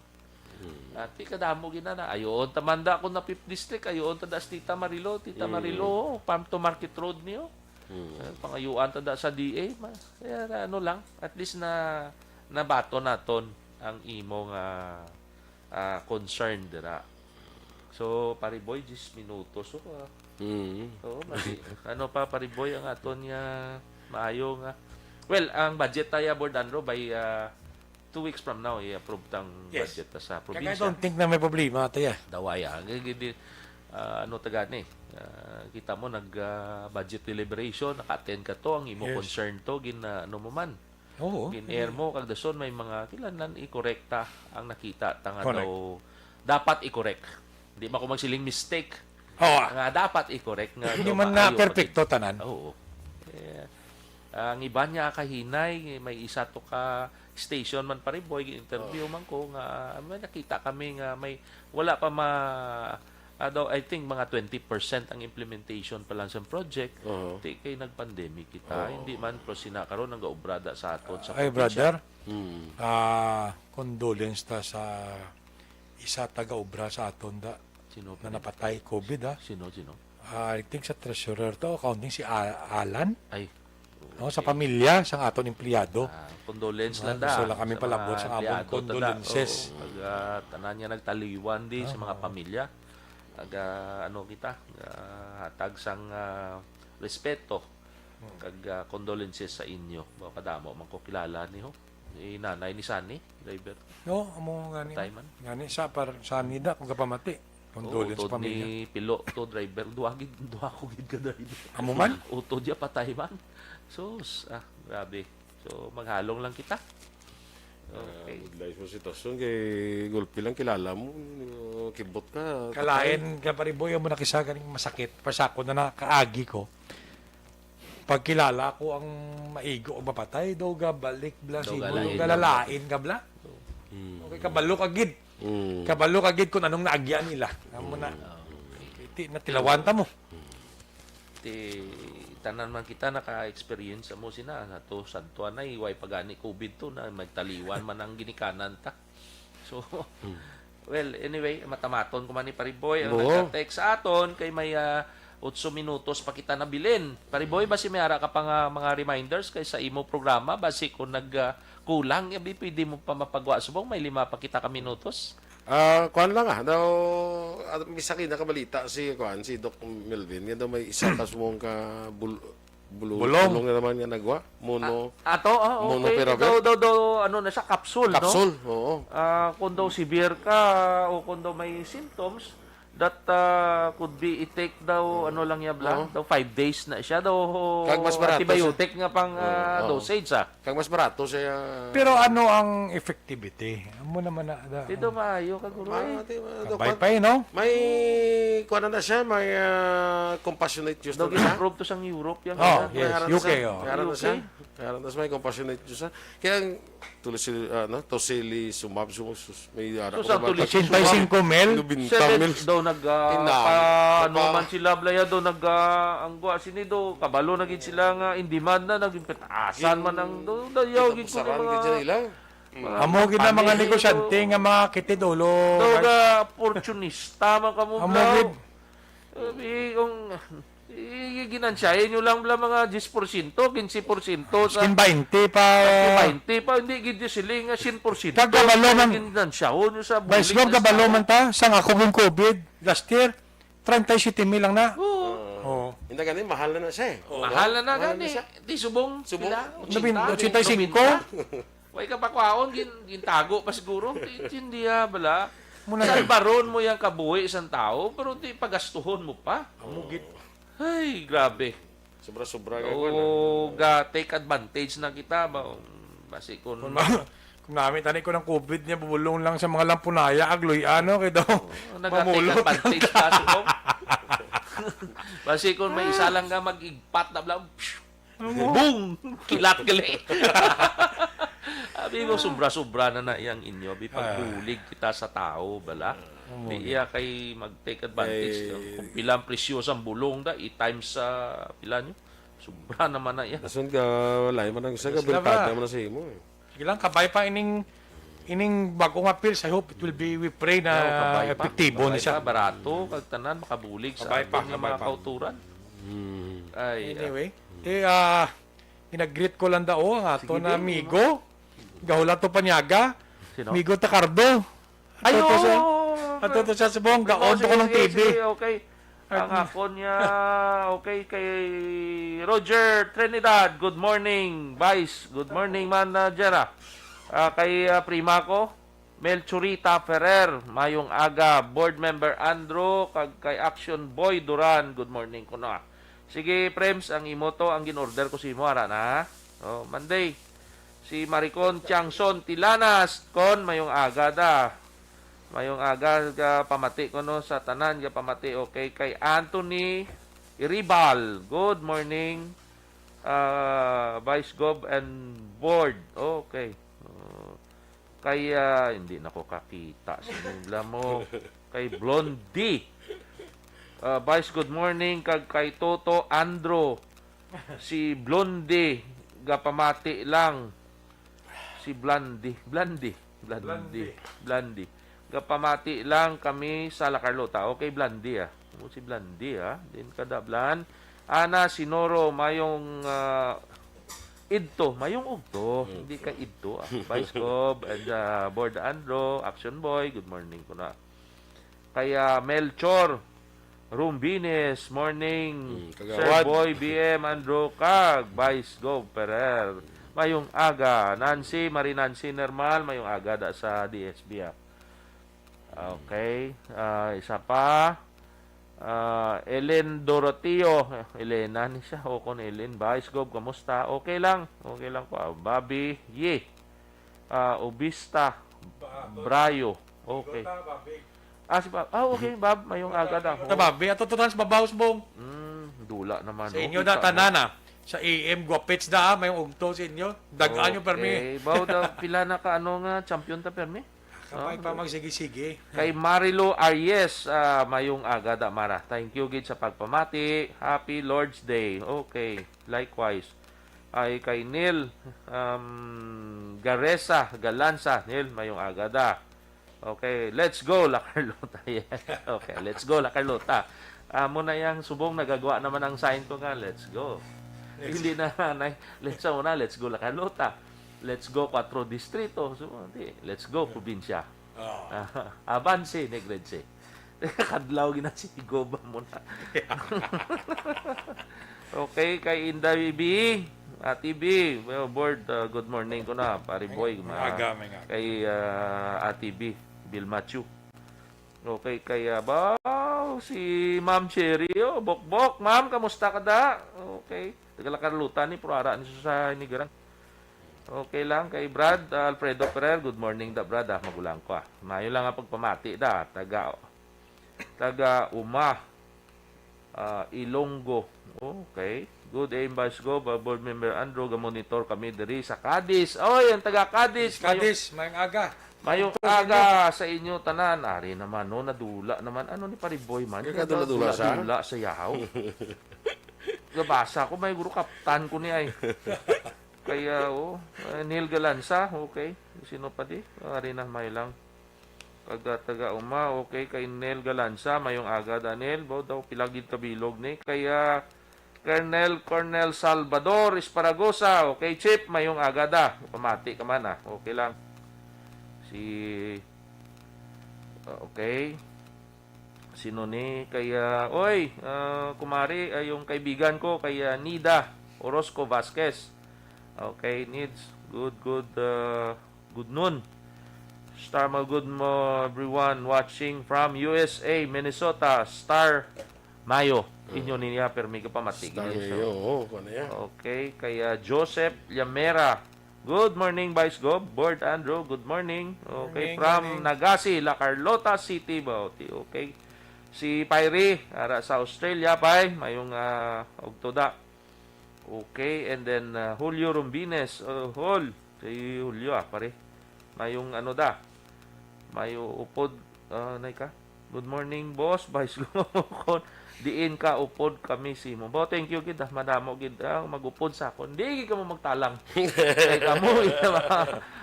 Speaker 3: At kadamo ginana. Ayon, tamanda ko na 5th district. Ayon, tadas Tita Marilo. Tita Marilo, farm to market road niyo. Pangayuan tada sa DA. Kaya ano lang, at least na nabato naton ang imong concern dira. So, Pariboy, 10 minutos. So, ano pa, Pariboy, ang aton niya maayo nga. Well, ang budget tayo, Board Andro, by 2 weeks from now, i-approve tang
Speaker 4: Yes.
Speaker 3: budget sa
Speaker 4: Kaya I
Speaker 3: probinsya.
Speaker 4: don't think na may problema tayo.
Speaker 3: Dawaya. Ano tagani? Kita mo, nag-budget deliberation, naka-attend ka to, ang imo
Speaker 4: Yes.
Speaker 3: concern to, ano mo man.
Speaker 4: Oo.
Speaker 3: Gin-air mo, kag dason, may mga kilanlan i-correcta ang nakita. Tanga
Speaker 4: Correct.
Speaker 3: daw, dapat i-correct. Hindi mo ako magsiling mistake.
Speaker 4: Oo.
Speaker 3: Nga dapat i-correct. Nga
Speaker 4: Hindi
Speaker 3: daw
Speaker 4: man na
Speaker 3: maayo
Speaker 4: perfecto tanan.
Speaker 3: Oo. Ang iba niya kahinay, may isa to ka station man pare boy, interview man ko nga may nakita kami nga may wala pa daw I think mga 20% ang implementation pa lang sa project. Di kay nag-pandemic kita. Hindi man pro sinakaron ang gaubrada sa aton sa
Speaker 4: Ay,
Speaker 3: probinsya.
Speaker 4: brother. Condolence ta sa isa taga-obra sa aton da
Speaker 3: Sino
Speaker 4: na napatay COVID ha.
Speaker 3: Sino?
Speaker 4: I think sa treasurer to, accounting si Alan.
Speaker 3: Ay,
Speaker 4: No, sa pamilya, sa aton empleyado.
Speaker 3: condolence lang
Speaker 4: gusto
Speaker 3: da.
Speaker 4: lang kami
Speaker 3: sa
Speaker 4: palabot
Speaker 3: mga
Speaker 4: sa among
Speaker 3: empleyado
Speaker 4: condolences.
Speaker 3: tada. Oo, pag tanan niya nagtaliwan di sa mga pamilya. Pag ano kita, hatag sang respeto kag condolences sa inyo. Kadamo man ko kilala ni ho. Ni nanay ni Sunny, driver.
Speaker 4: No, amo gani.
Speaker 3: Tayman.
Speaker 4: Gani sa nida kung kapamati. Condolence
Speaker 3: Utod
Speaker 4: sa pamilya.
Speaker 3: ni Pilo to driver. Duha ko gid ka driver.
Speaker 4: Amo man?
Speaker 3: Utod ya patay man. So, grabe. So, maghalong lang kita. Okay.
Speaker 5: Dahil mo sitwasyon kay Gulpi lang kilala mo, kibot ka.
Speaker 4: Kalain ka pa rin boy, mo nakisaganing masakit. Pasako na nakaagi ko. Pag kilala ko ang maigo o mapatay, daw ga balik bla
Speaker 3: Daw
Speaker 4: siguro
Speaker 3: galain.
Speaker 4: galalain ka bla. Okay, kabalo kagid. Kabalo kagid kung anong naagyan nila. Amo na. Natilawanta mo.
Speaker 3: Tanan man kita naka-experience mo sina na to santuan na iway pagani COVID to na magtaliwan man ang ginikanan ta. So well anyway matamaton ko man ni Pariboy ang
Speaker 5: Oo.
Speaker 3: nagka-text sa aton kay may 8 minutos pa kita nabilin. Pariboy, basi may ara ka pa nga mga reminders kay sa imo programa, basi kung kulang, yabi, pwede mo pa mapagawa subong, may 5 pa kita ka minutos.
Speaker 5: Kuan lang daw misa kinakabalita si Doc Melvin, yan daw may isa ka sumong ka bulong na naman nga nagwa,
Speaker 3: Okay.
Speaker 5: monopiravir.
Speaker 3: Daw, ano na siya, capsule, no?
Speaker 5: Capsule, oo.
Speaker 3: Kung daw severe ka o kung daw may symptoms, that could be i-take daw ano lang yan lang, daw 5 days na siya daw
Speaker 5: Kag mas barato
Speaker 3: antibiotic nga pang dosage
Speaker 5: Kag mas barato siya.
Speaker 4: Pero ano ang effectivity? Amo naman na.
Speaker 3: Dito maayo ka guro eh.
Speaker 4: Kabay pa no?
Speaker 5: May kuan na siya, may compassionate use
Speaker 3: Daw
Speaker 5: na siya.
Speaker 3: improve to sang Europe yan.
Speaker 4: Oh,
Speaker 3: yan.
Speaker 4: yes, UK oh.
Speaker 5: Kaya na
Speaker 3: UK.
Speaker 5: siya. Kaya na may compassionate use na. Kaya tuloy si tocilizumab may ara
Speaker 3: So, sa tuloy
Speaker 4: 85 mil.
Speaker 3: Seven daw ano
Speaker 5: pa-
Speaker 3: man sila blaya daw ang gwa sini daw kabalo na gid sila nga in demand na naging petaasan man ang daw gid ko
Speaker 5: saran
Speaker 3: mga
Speaker 5: gid nila.
Speaker 4: Amo gid na mga negosyante nga mga kitidolo.
Speaker 3: daw ga opportunista man kamo
Speaker 4: Amo gid.
Speaker 3: kung ginansyahin nyo lang mga 10%, 15% sa
Speaker 4: Skin 20 pa.
Speaker 3: 20 pa, hindi gid sila nga 100%.
Speaker 4: Kagabalo man.
Speaker 3: Ginansyahon nyo sa
Speaker 4: Vice
Speaker 3: bulig
Speaker 4: Gov, kabalo man ta. Sang ako yung COVID last year, 37 mil lang na. Oh.
Speaker 5: Hindi gani mahal na siya eh.
Speaker 3: Mahal na gani. Di subong sila.
Speaker 4: 85?
Speaker 3: Way ka pa kwaon, gintago pa siguro. Hindi bala. Salbaron mo yung kabuhi isang tao, pero di pagastuhon mo pa.
Speaker 4: Amugit.
Speaker 3: Ay, grabe.
Speaker 5: Sobra-sobra ka
Speaker 3: Take advantage na kita ba? Basi kung
Speaker 4: Kung namin tani ko ng COVID niya, bubulong lang sa mga lampunaya, agloy ano, kay daw.
Speaker 3: nag-take advantage ka subong. Basi kung may isa lang nga mag-igpat na blang, boom! Kilat gali. Abi mo, sobra-sobra na yang inyo. Abi pagbulig kita sa tao, bala. Di iya kay mag-take advantage. Kung pilang presyos ang bulong da, i-times sa pila nyo. Sobra naman na yan.
Speaker 5: Nasun ka wala man ang sa kabintada mo na sa imo eh.
Speaker 4: Sige lang, kabay pa ining bagong appeals. I hope it will be, we pray na epektibo na siya.
Speaker 3: Barato, kagtanan, makabulig sa
Speaker 4: Kabay pa,
Speaker 3: ating
Speaker 4: kabay
Speaker 3: mga
Speaker 4: pa.
Speaker 3: kauturan. Ay,
Speaker 4: Anyway, inag-greet ko lang daw ang ato na amigo. Gahula to Panyaga.
Speaker 3: Sino?
Speaker 4: Amigo Tacardo. Ato to siya sa buong gaon to ko ng TV.
Speaker 3: Okay. Ang ako niya, okay, kay Roger Trinidad, good morning. Vice, good morning, manager. Kay Prima ko, Melchorita Ferrer, mayong aga, board member Andrew, kay Action Boy Duran, good morning ko na. Sige, Prems, ang imo to, ang ginorder ko si imo, ara na. Oh, Monday. Si Maricon Tiangson Tilanas, kon, mayong aga da. Mayong aga pamati ko no sa tanan ga pamati. Okay, kay Anthony Iribal, good morning. Vice Gov and Board. Okay. Kay hindi na ko kakita sa nila mo. Kay Blondie. Vice, good morning. Kay Toto Andro. Si Blondie gapamati lang. Si Blondie. Gapamati lang kami sa La Carlota. Okay, Blondie si Blondie Din kadablan. Ana Sinoro, mayong idto, mayong ugto. Hindi ka idto. Vice Gov and Board Andro, Action Boy, good morning ko na. Kaya Melchor Rumbines, morning. Sir
Speaker 5: Kagawad.
Speaker 3: Boy BM Andro Kag, Vice Gov Perer. Mayong aga. Nancy, Marinancy Nermal, mayong aga da sa DSB. Okay. Isa pa. Ellen Doroteo. Elena ni siya. O kon Ellen. Vice Gov, kamusta? Okay lang. Okay lang po. Bobby. Ubista. Brayo. Okay. Si Bob. Okay, Bob. Mayong aga da.
Speaker 4: Ito ba, ato to trans babaws bong.
Speaker 3: Dula naman.
Speaker 4: Sa inyo da tanana. Sa AM Guapits da, may ugto sa inyo. Dagaan nyo permi.
Speaker 3: Okay. Baw da pila na ka champion ta permi.
Speaker 4: Kapag pa magsige-sige.
Speaker 3: Kay Marilo Arias, mayong aga da Mara. Thank you gid sa pagpamati. Happy Lord's Day. Okay. Likewise. Ay kay Neil Garesa Galanza. Neil, mayong aga da. Okay, let's go La Carlota. Okay, let's go La Carlota. Amo na yang subong nagagawa naman ang sign ko nga, let's go. Hindi na, let's go La Carlota. Let's go 4 distrito. So, hindi, let's go probinsya. Avance, Negrense. Kadlaw ginasigoba mo na. Okay, kay Inday B. Ate B, well, board, good morning ko na, pari boy.
Speaker 4: Aga.
Speaker 3: Kay Ate B, Bill Machu. Okay, kay si Ma'am Cherry, bok-bok. Ma'am, kamusta ka da? Okay. Tagalakarutan ni Purara ni sa Inigarang. Okay lang. Kay Brad, Alfredo Ferrer, good morning da, Brad. Magulang ko. Mayo lang ang pagpamati da. Taga Ilonggo. Okay. Good aim, Vice Go. Board member Andrew, ga-monitor kami diri sa Cadiz. Oy, ang taga Cadiz.
Speaker 4: Kadis, mayang aga.
Speaker 3: Mayong aga sa inyo tanan. Ari naman, no, nadula naman. Ano ni Pariboy man?
Speaker 5: Kaya kadula-dula sa?
Speaker 3: Nadula sa yahaw. Gabasa ko, may guru kaptan ko niya ay. Kaya, Neil Galanza, okay. Sino pa di? Ari na, may lang. Taga okay. Kay Neil Galanza, mayong aga, Daniel. Baw daw, pilagid kabilog ni. Kaya, Cornel Salvador Esparagosa, okay, Chip, mayong aga da. Pamati ka man, okay lang. Okay. Sino ni? Kaya, kumari, yung kaibigan ko, kaya Nida Orozco Vasquez. Okay, needs. Good noon. Star good mo, everyone watching from USA, Minnesota. Star Mayo. Inyo niya, pero may kapamati.
Speaker 5: Star Mayo,
Speaker 3: Okay, kaya Joseph Llamera. Good morning, Vice Gob. Board Andrew, good morning. Okay, from Nagasi, La Carlota City, Bauti. Okay. Si Pyrie, ara sa Australia, Pai. Mayong Ogtoda. Okay, and then Julio Rumbines. Si Julio, pare. Mayong Mayo upod, ka. Good morning, boss. Vice Gob. Diin ka upod kami si mo. Bo, thank you gid, madamo gid magupod sa akon. Di ka mo magtalang. Kay kamo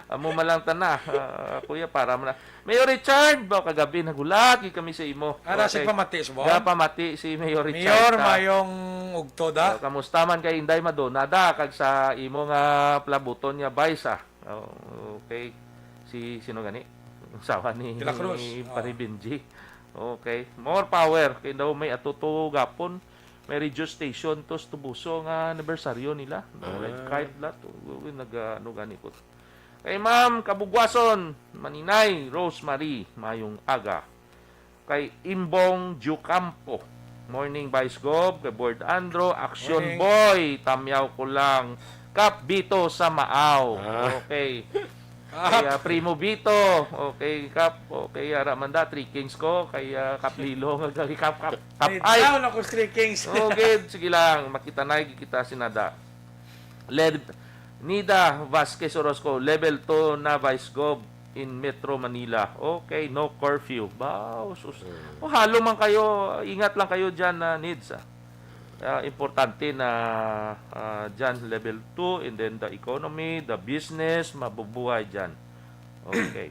Speaker 3: amo malang tana. Kuya para man. Mayor Richard, ba kagabi nagulat gid kami sa imo.
Speaker 4: Ara sa pamati subon.
Speaker 3: Pamati si Mayor Richard.
Speaker 4: Mayor mayong ugto da.
Speaker 3: Kamusta man kay Inday Madonna da kag sa imo nga plabuton niya Baisa. Okay. Sino gani? Sawa ni Paribinji. Okay. More power. Kaya daw may atuto gapon. May radio station tos tubuso nga anibersaryo nila. Red card lat. Nag-ganipot. Kay Ma'am Kabugwason, Maninay, Rosemary, mayong aga. Kay Imbong Jucampo. Morning, Vice Gob. Kay Board Andro, Action
Speaker 4: Morning.
Speaker 3: Boy. Tamyaw ko lang. Kap Bito sa Maaw. Okay. Kaya Primo Vito, okay, Kap, okay, Ramanda, 3 Kings ko, kaya Kap Lilo, Kap, ay,
Speaker 4: down ako 3 Kings.
Speaker 3: okay, sige lang, makita na, kita sinada. Nida Vasquez Orozco, level 2 na Vice Gob in Metro Manila. Okay, no curfew. Wow, sus. Halo man kayo, ingat lang kayo dyan na needs, importante na dyan level 2 and then the economy, the business, mabubuhay dyan. Okay.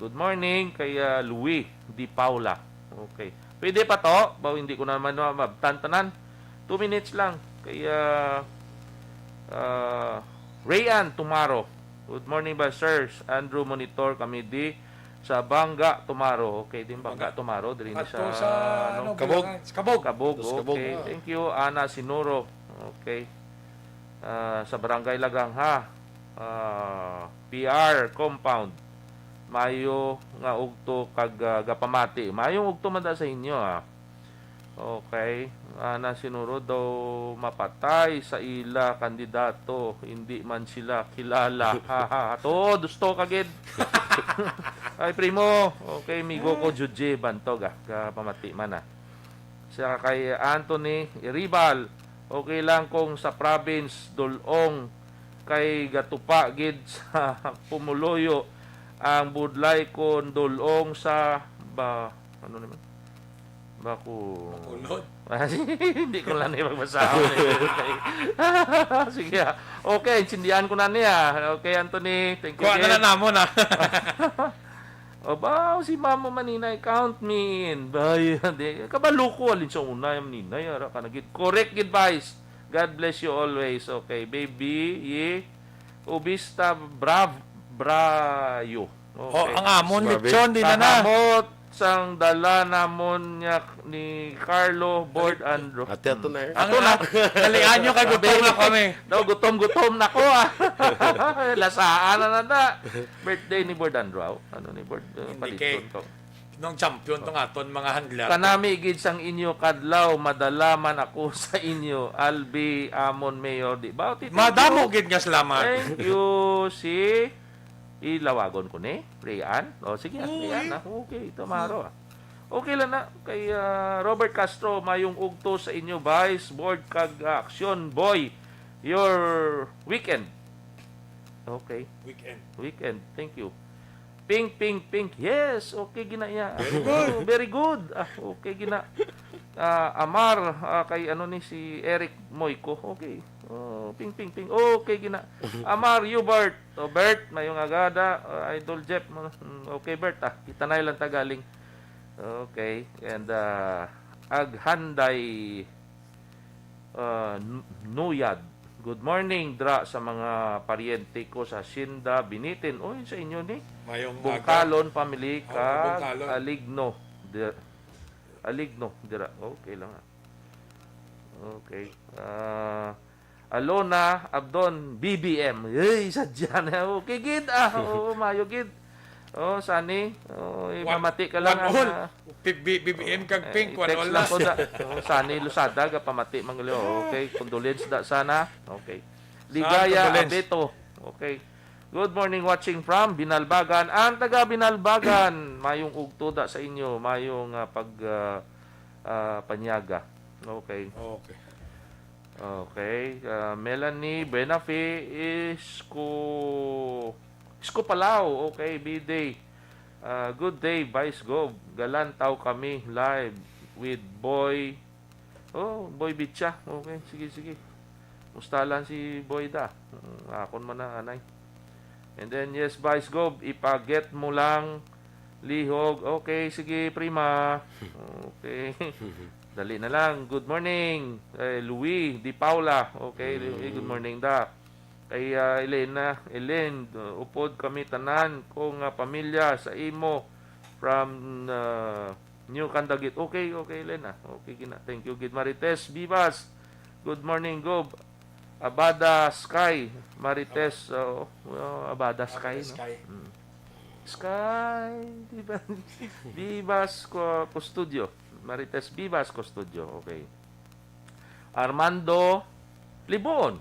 Speaker 3: Good morning kay Louis Di Paula. Okay. Pwede pa to? Hindi ko naman mabtantanan. 2 minutes lang. Kaya Rayan Tumaro. Good morning ba sirs? Andrew Monitor kami di sa Bangga Tumaro. Okay, din Bangga Tumaro diri ni sa
Speaker 4: Kabog.
Speaker 3: Okay. Thank you Ana Sinuro. Okay. Sa Barangay Lagang ha. PR compound. Mayo nga ugto kag gapamati. Mayong ugto man da sa inyo ha. Okay. Ana Sinuro daw mapatay sa ila kandidato. Hindi man sila kilala. To, gusto kagid. Ay, primo. Okay, migo ko Judge Bantog pamati man Sa kay Anthony Iribal. Okay lang kung sa province Dulong kay gatupa gid sa Pumuloyo ang budlay kon Dulong sa ano naman?
Speaker 4: Ulod.
Speaker 3: Hindi ko lang ipagbasahan. Sige. Okay, intindihan ko na niya. Okay, Anthony. Thank you.
Speaker 4: Kuha na namon
Speaker 3: Aba, si Mama Maninay, count me in. Bayan, di. Kabaluko, alin sa una, yung Maninay, ara ka nagit. Correct advice. God bless you always. Okay, baby, ubista, brayo. Okay.
Speaker 4: ang amon,
Speaker 5: Grabe.
Speaker 4: lechon, di na na.
Speaker 3: Kahamot sang dala namon niya ni Carlo Board Andro.
Speaker 5: Ate ato na eh.
Speaker 4: Ang kalian nyo kay gutom na kami.
Speaker 3: No, gutom na ko ah. Lasaan na. Birthday ni Board Andro. Ano ni Board?
Speaker 4: kay-
Speaker 3: Paliton to.
Speaker 4: Nung champion tong aton mga handler.
Speaker 3: Kanami gid sang inyo kadlaw, madalaman ako sa inyo. Albi Amon Mayor, di ba?
Speaker 4: Madamo gid nga salamat.
Speaker 3: Thank you, si ilawagon ko ni Rian. O sige, Rian na. Okay, tomorrow. Okay lang na kay Robert Castro, mayong ugto sa inyo, Vice Board kag Action Boy. Your weekend. Okay, weekend. Thank you. Pink. Yes, okay gina ya. Very good. Okay gina. Amar kay ano ni si Eric Moico. Okay. Oh, ping. Okay gina. Amar Hubert. Bert, mayong agada. Idol Jeff. Okay, Bert. Kita na ilang tagaling. Okay. And Aghanday Nuyad. Good morning, Dra, sa mga paryente ko sa Sinda, Binitin. Oy, sa inyo ni.
Speaker 4: Mayong
Speaker 3: Bungkalon, family, ka
Speaker 4: Bungkalon.
Speaker 3: Aligno. Dira. Okay lang. Okay. Alona, Abdon, BBM. Ay, sadya na. Okay, gid. Oo, mayo, gid. Sani. Mamati ka lang.
Speaker 4: BBM kag pink, one
Speaker 3: Text
Speaker 4: all
Speaker 3: lang
Speaker 4: na.
Speaker 3: ko da. Sani, Lusada, pamati, manglio. Okay, condolence da sana. Okay. Ligaya,
Speaker 4: condolence?
Speaker 3: Abeto. Okay. Good morning, watching from Binalbagan. Ang taga Binalbagan, mayong ugtuda sa inyo, mayong panyaga. Okay. Melanie Benafi Isko Palau. Okay, B-Day. Good day, Vice Gov. Galantaw kami live with Boy. Boy Bitcha. Okay, sige. Mustalan si Boy da. Akon man na, anay. And then, yes, Vice Gov, ipaget mo lang lihog. Okay, sige, prima. Okay. Dali na lang. Good morning. Louis Di Paula. Okay, Louis, good morning da. Kay Ellen, upod kami tanan kong pamilya sa imo from New Candagit. Okay, Ellen. Okay, gina. Thank you, Gid Marites Vivas. Good morning, Gob. Abada Sky, Marites, Abada Sky, no? Sky, Vivas Custodio, Marites Vivas Custodio, okay. Armando Libon,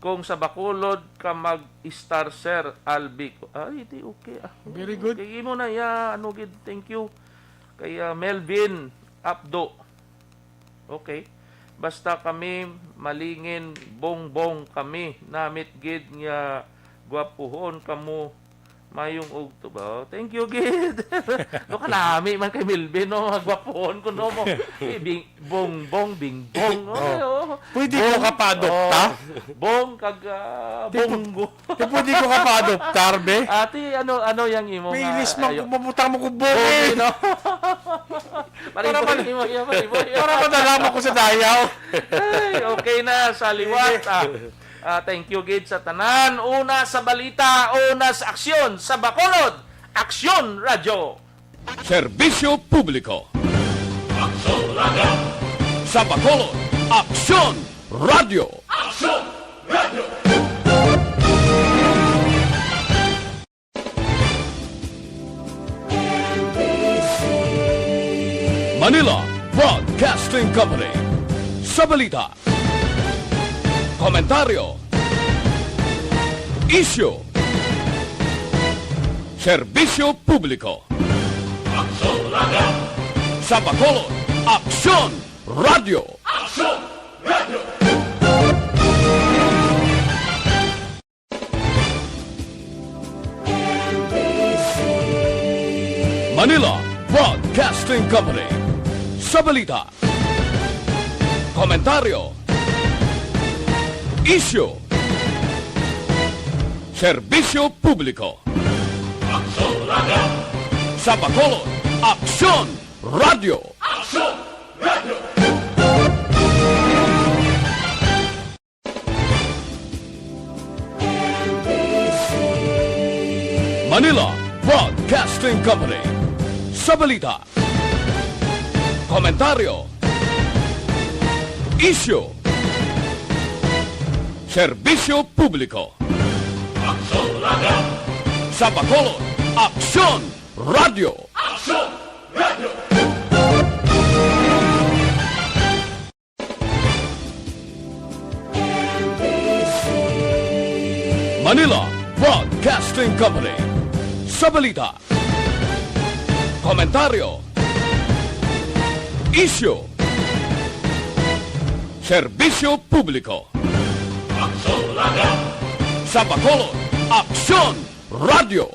Speaker 3: kung sa Bacolod ka mag-star sir, Albico. Di okay.
Speaker 4: Very good.
Speaker 3: Kaya mo na ya, thank you. Kay Melvin Abdo. Okay. Basta kami malingin, bongbong kami, namit gid nga gwapuhon kamo mayong ugto ba. Thank you, gid. No kanami man kay Milvin no, gwapuhon ko no mo. Bongbong, bingbong.
Speaker 4: Pwede ko ka pa-adopta?
Speaker 3: Bong kag bonggo.
Speaker 4: Pwede ko ka pa-adoptar, be?
Speaker 3: Ati ano yang imo
Speaker 4: May
Speaker 3: nga,
Speaker 4: ilis mo,
Speaker 3: ayo.
Speaker 4: mamutang mo ko buo
Speaker 3: Okay,
Speaker 4: eh.
Speaker 3: no?
Speaker 4: Para
Speaker 3: Para
Speaker 4: madalaman ko sa dayaw.
Speaker 3: Ay, okay na sa liwat. Thank you, Gid, sa tanan. Una sa balita, una sa aksyon. Sa Bacolod, Aksyon Radio.
Speaker 1: Serbisyo Publiko. Sa Bacolod, Aksyon Radio. Manila Broadcasting Company. Sa balita, komentaryo, isyu, serbisyo publiko. Sa Bacolod, Aksyon Radio. Manila Broadcasting Company. Sa balita, komentaryo, isyu, serbisyo publiko. Sa Bacolod, Aksyon Radio. Manila Broadcasting Company. Sa balita, komentaryo, isyu, serbisyo publiko. Sa Bacolod, Aksyon Radio. Manila Broadcasting Company. Sa balita, komentaryo, isyu, serbisyo publiko. Sa Bacolod, Aksyon Radio.